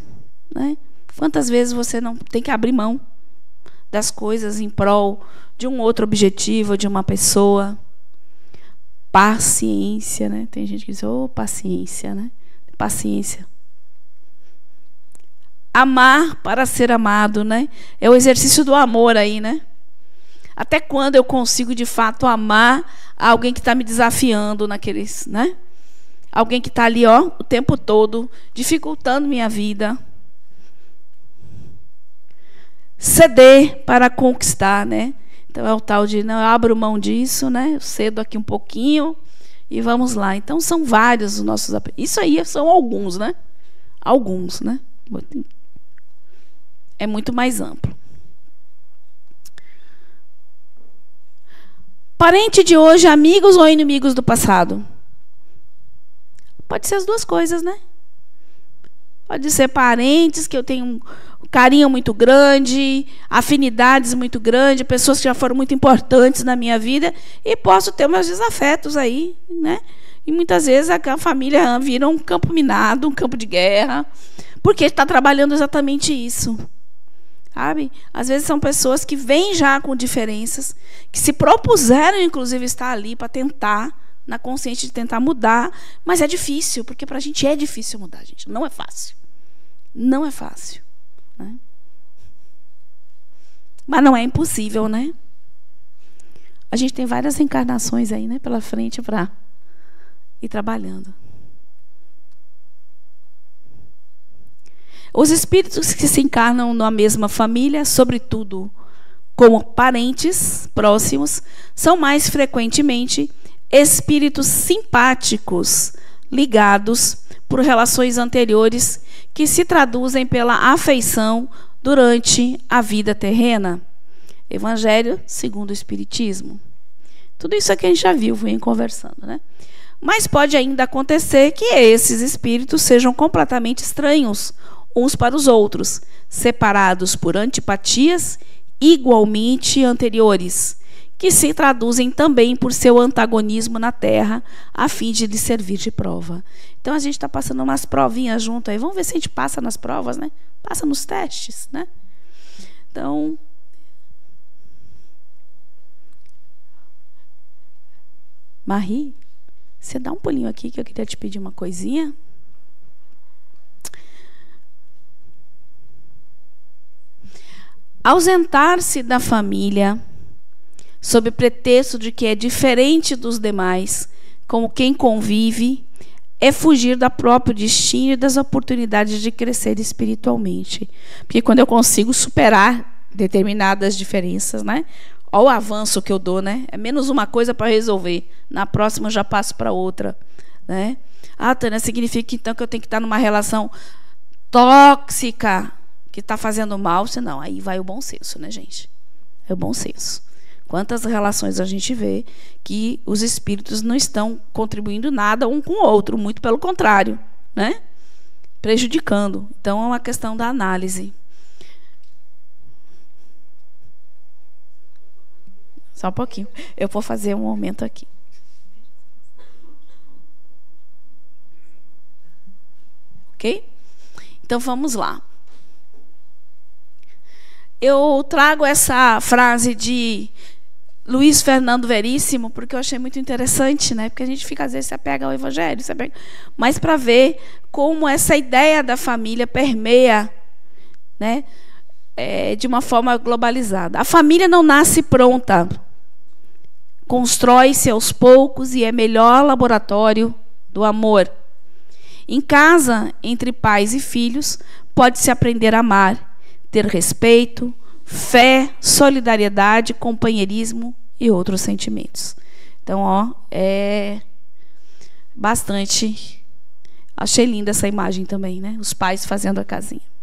né. Quantas vezes você não tem que abrir mão das coisas em prol de um outro objetivo, de uma pessoa? Paciência, né? Tem gente que diz, paciência, né? Paciência. Amar para ser amado, né? É o exercício do amor aí, né? Até quando eu consigo, de fato, amar alguém que está me desafiando naqueles, né? Alguém que está ali, ó, o tempo todo, dificultando minha vida. Ceder para conquistar, né? Então é o tal de, não, eu abro mão disso, né? Eu cedo aqui um pouquinho e vamos lá. Então são vários os nossos... Isso aí são alguns, né? Alguns, né? É muito mais amplo. Parente de hoje, amigos ou inimigos do passado? Pode ser as duas coisas, né? Pode ser parentes que eu tenho um carinho muito grande, afinidades muito grandes, pessoas que já foram muito importantes na minha vida, e posso ter meus desafetos aí, né? E muitas vezes a família vira um campo minado, um campo de guerra, porque está trabalhando exatamente isso. Sabe? Às vezes são pessoas que vêm já com diferenças, que se propuseram, inclusive, estar ali para tentar, na consciência de tentar mudar, mas é difícil, porque para a gente é difícil mudar, gente. Não é fácil. Não é fácil. Né? Mas não é impossível, né? A gente tem várias reencarnações aí, né, pela frente para ir trabalhando. Os espíritos que se encarnam na mesma família, sobretudo como parentes próximos, são mais frequentemente espíritos simpáticos ligados por relações anteriores que se traduzem pela afeição durante a vida terrena. Evangelho segundo o Espiritismo. Tudo isso aqui a gente já viu, vem conversando, né? Mas pode ainda acontecer que esses espíritos sejam completamente estranhos uns para os outros, separados por antipatias igualmente anteriores, que se traduzem também por seu antagonismo na Terra, a fim de lhe servir de prova. Então a gente está passando umas provinhas junto aí. Vamos ver se a gente passa nas provas, né? Passa nos testes, né? Então, Marie, você dá um pulinho aqui que eu queria te pedir uma coisinha. Ausentar-se da família, sob pretexto de que é diferente dos demais, com quem convive, é fugir do próprio destino e das oportunidades de crescer espiritualmente. Porque quando eu consigo superar determinadas diferenças, né? Olha o avanço que eu dou, né? É menos uma coisa para resolver. Na próxima eu já passo para outra, né? Ah, Tânia, significa então que eu tenho que estar numa relação tóxica que está fazendo mal? Senão, aí vai o bom senso, né, gente? É o bom senso. Quantas relações a gente vê que os espíritos não estão contribuindo nada um com o outro, muito pelo contrário, né? Prejudicando. Então, é uma questão da análise. Só um pouquinho. Eu vou fazer um momento aqui. Ok? Então, vamos lá. Eu trago essa frase de Luiz Fernando Veríssimo, porque eu achei muito interessante, né? Porque a gente fica, às vezes, se apega ao Evangelho, se apega, mas para ver como essa ideia da família permeia, né? De uma forma globalizada. A família não nasce pronta. Constrói-se aos poucos e é melhor laboratório do amor. Em casa, entre pais e filhos, pode-se aprender a amar, ter respeito, fé, solidariedade, companheirismo e outros sentimentos. Então, ó, é bastante... Achei linda essa imagem também, né? Os pais fazendo a casinha.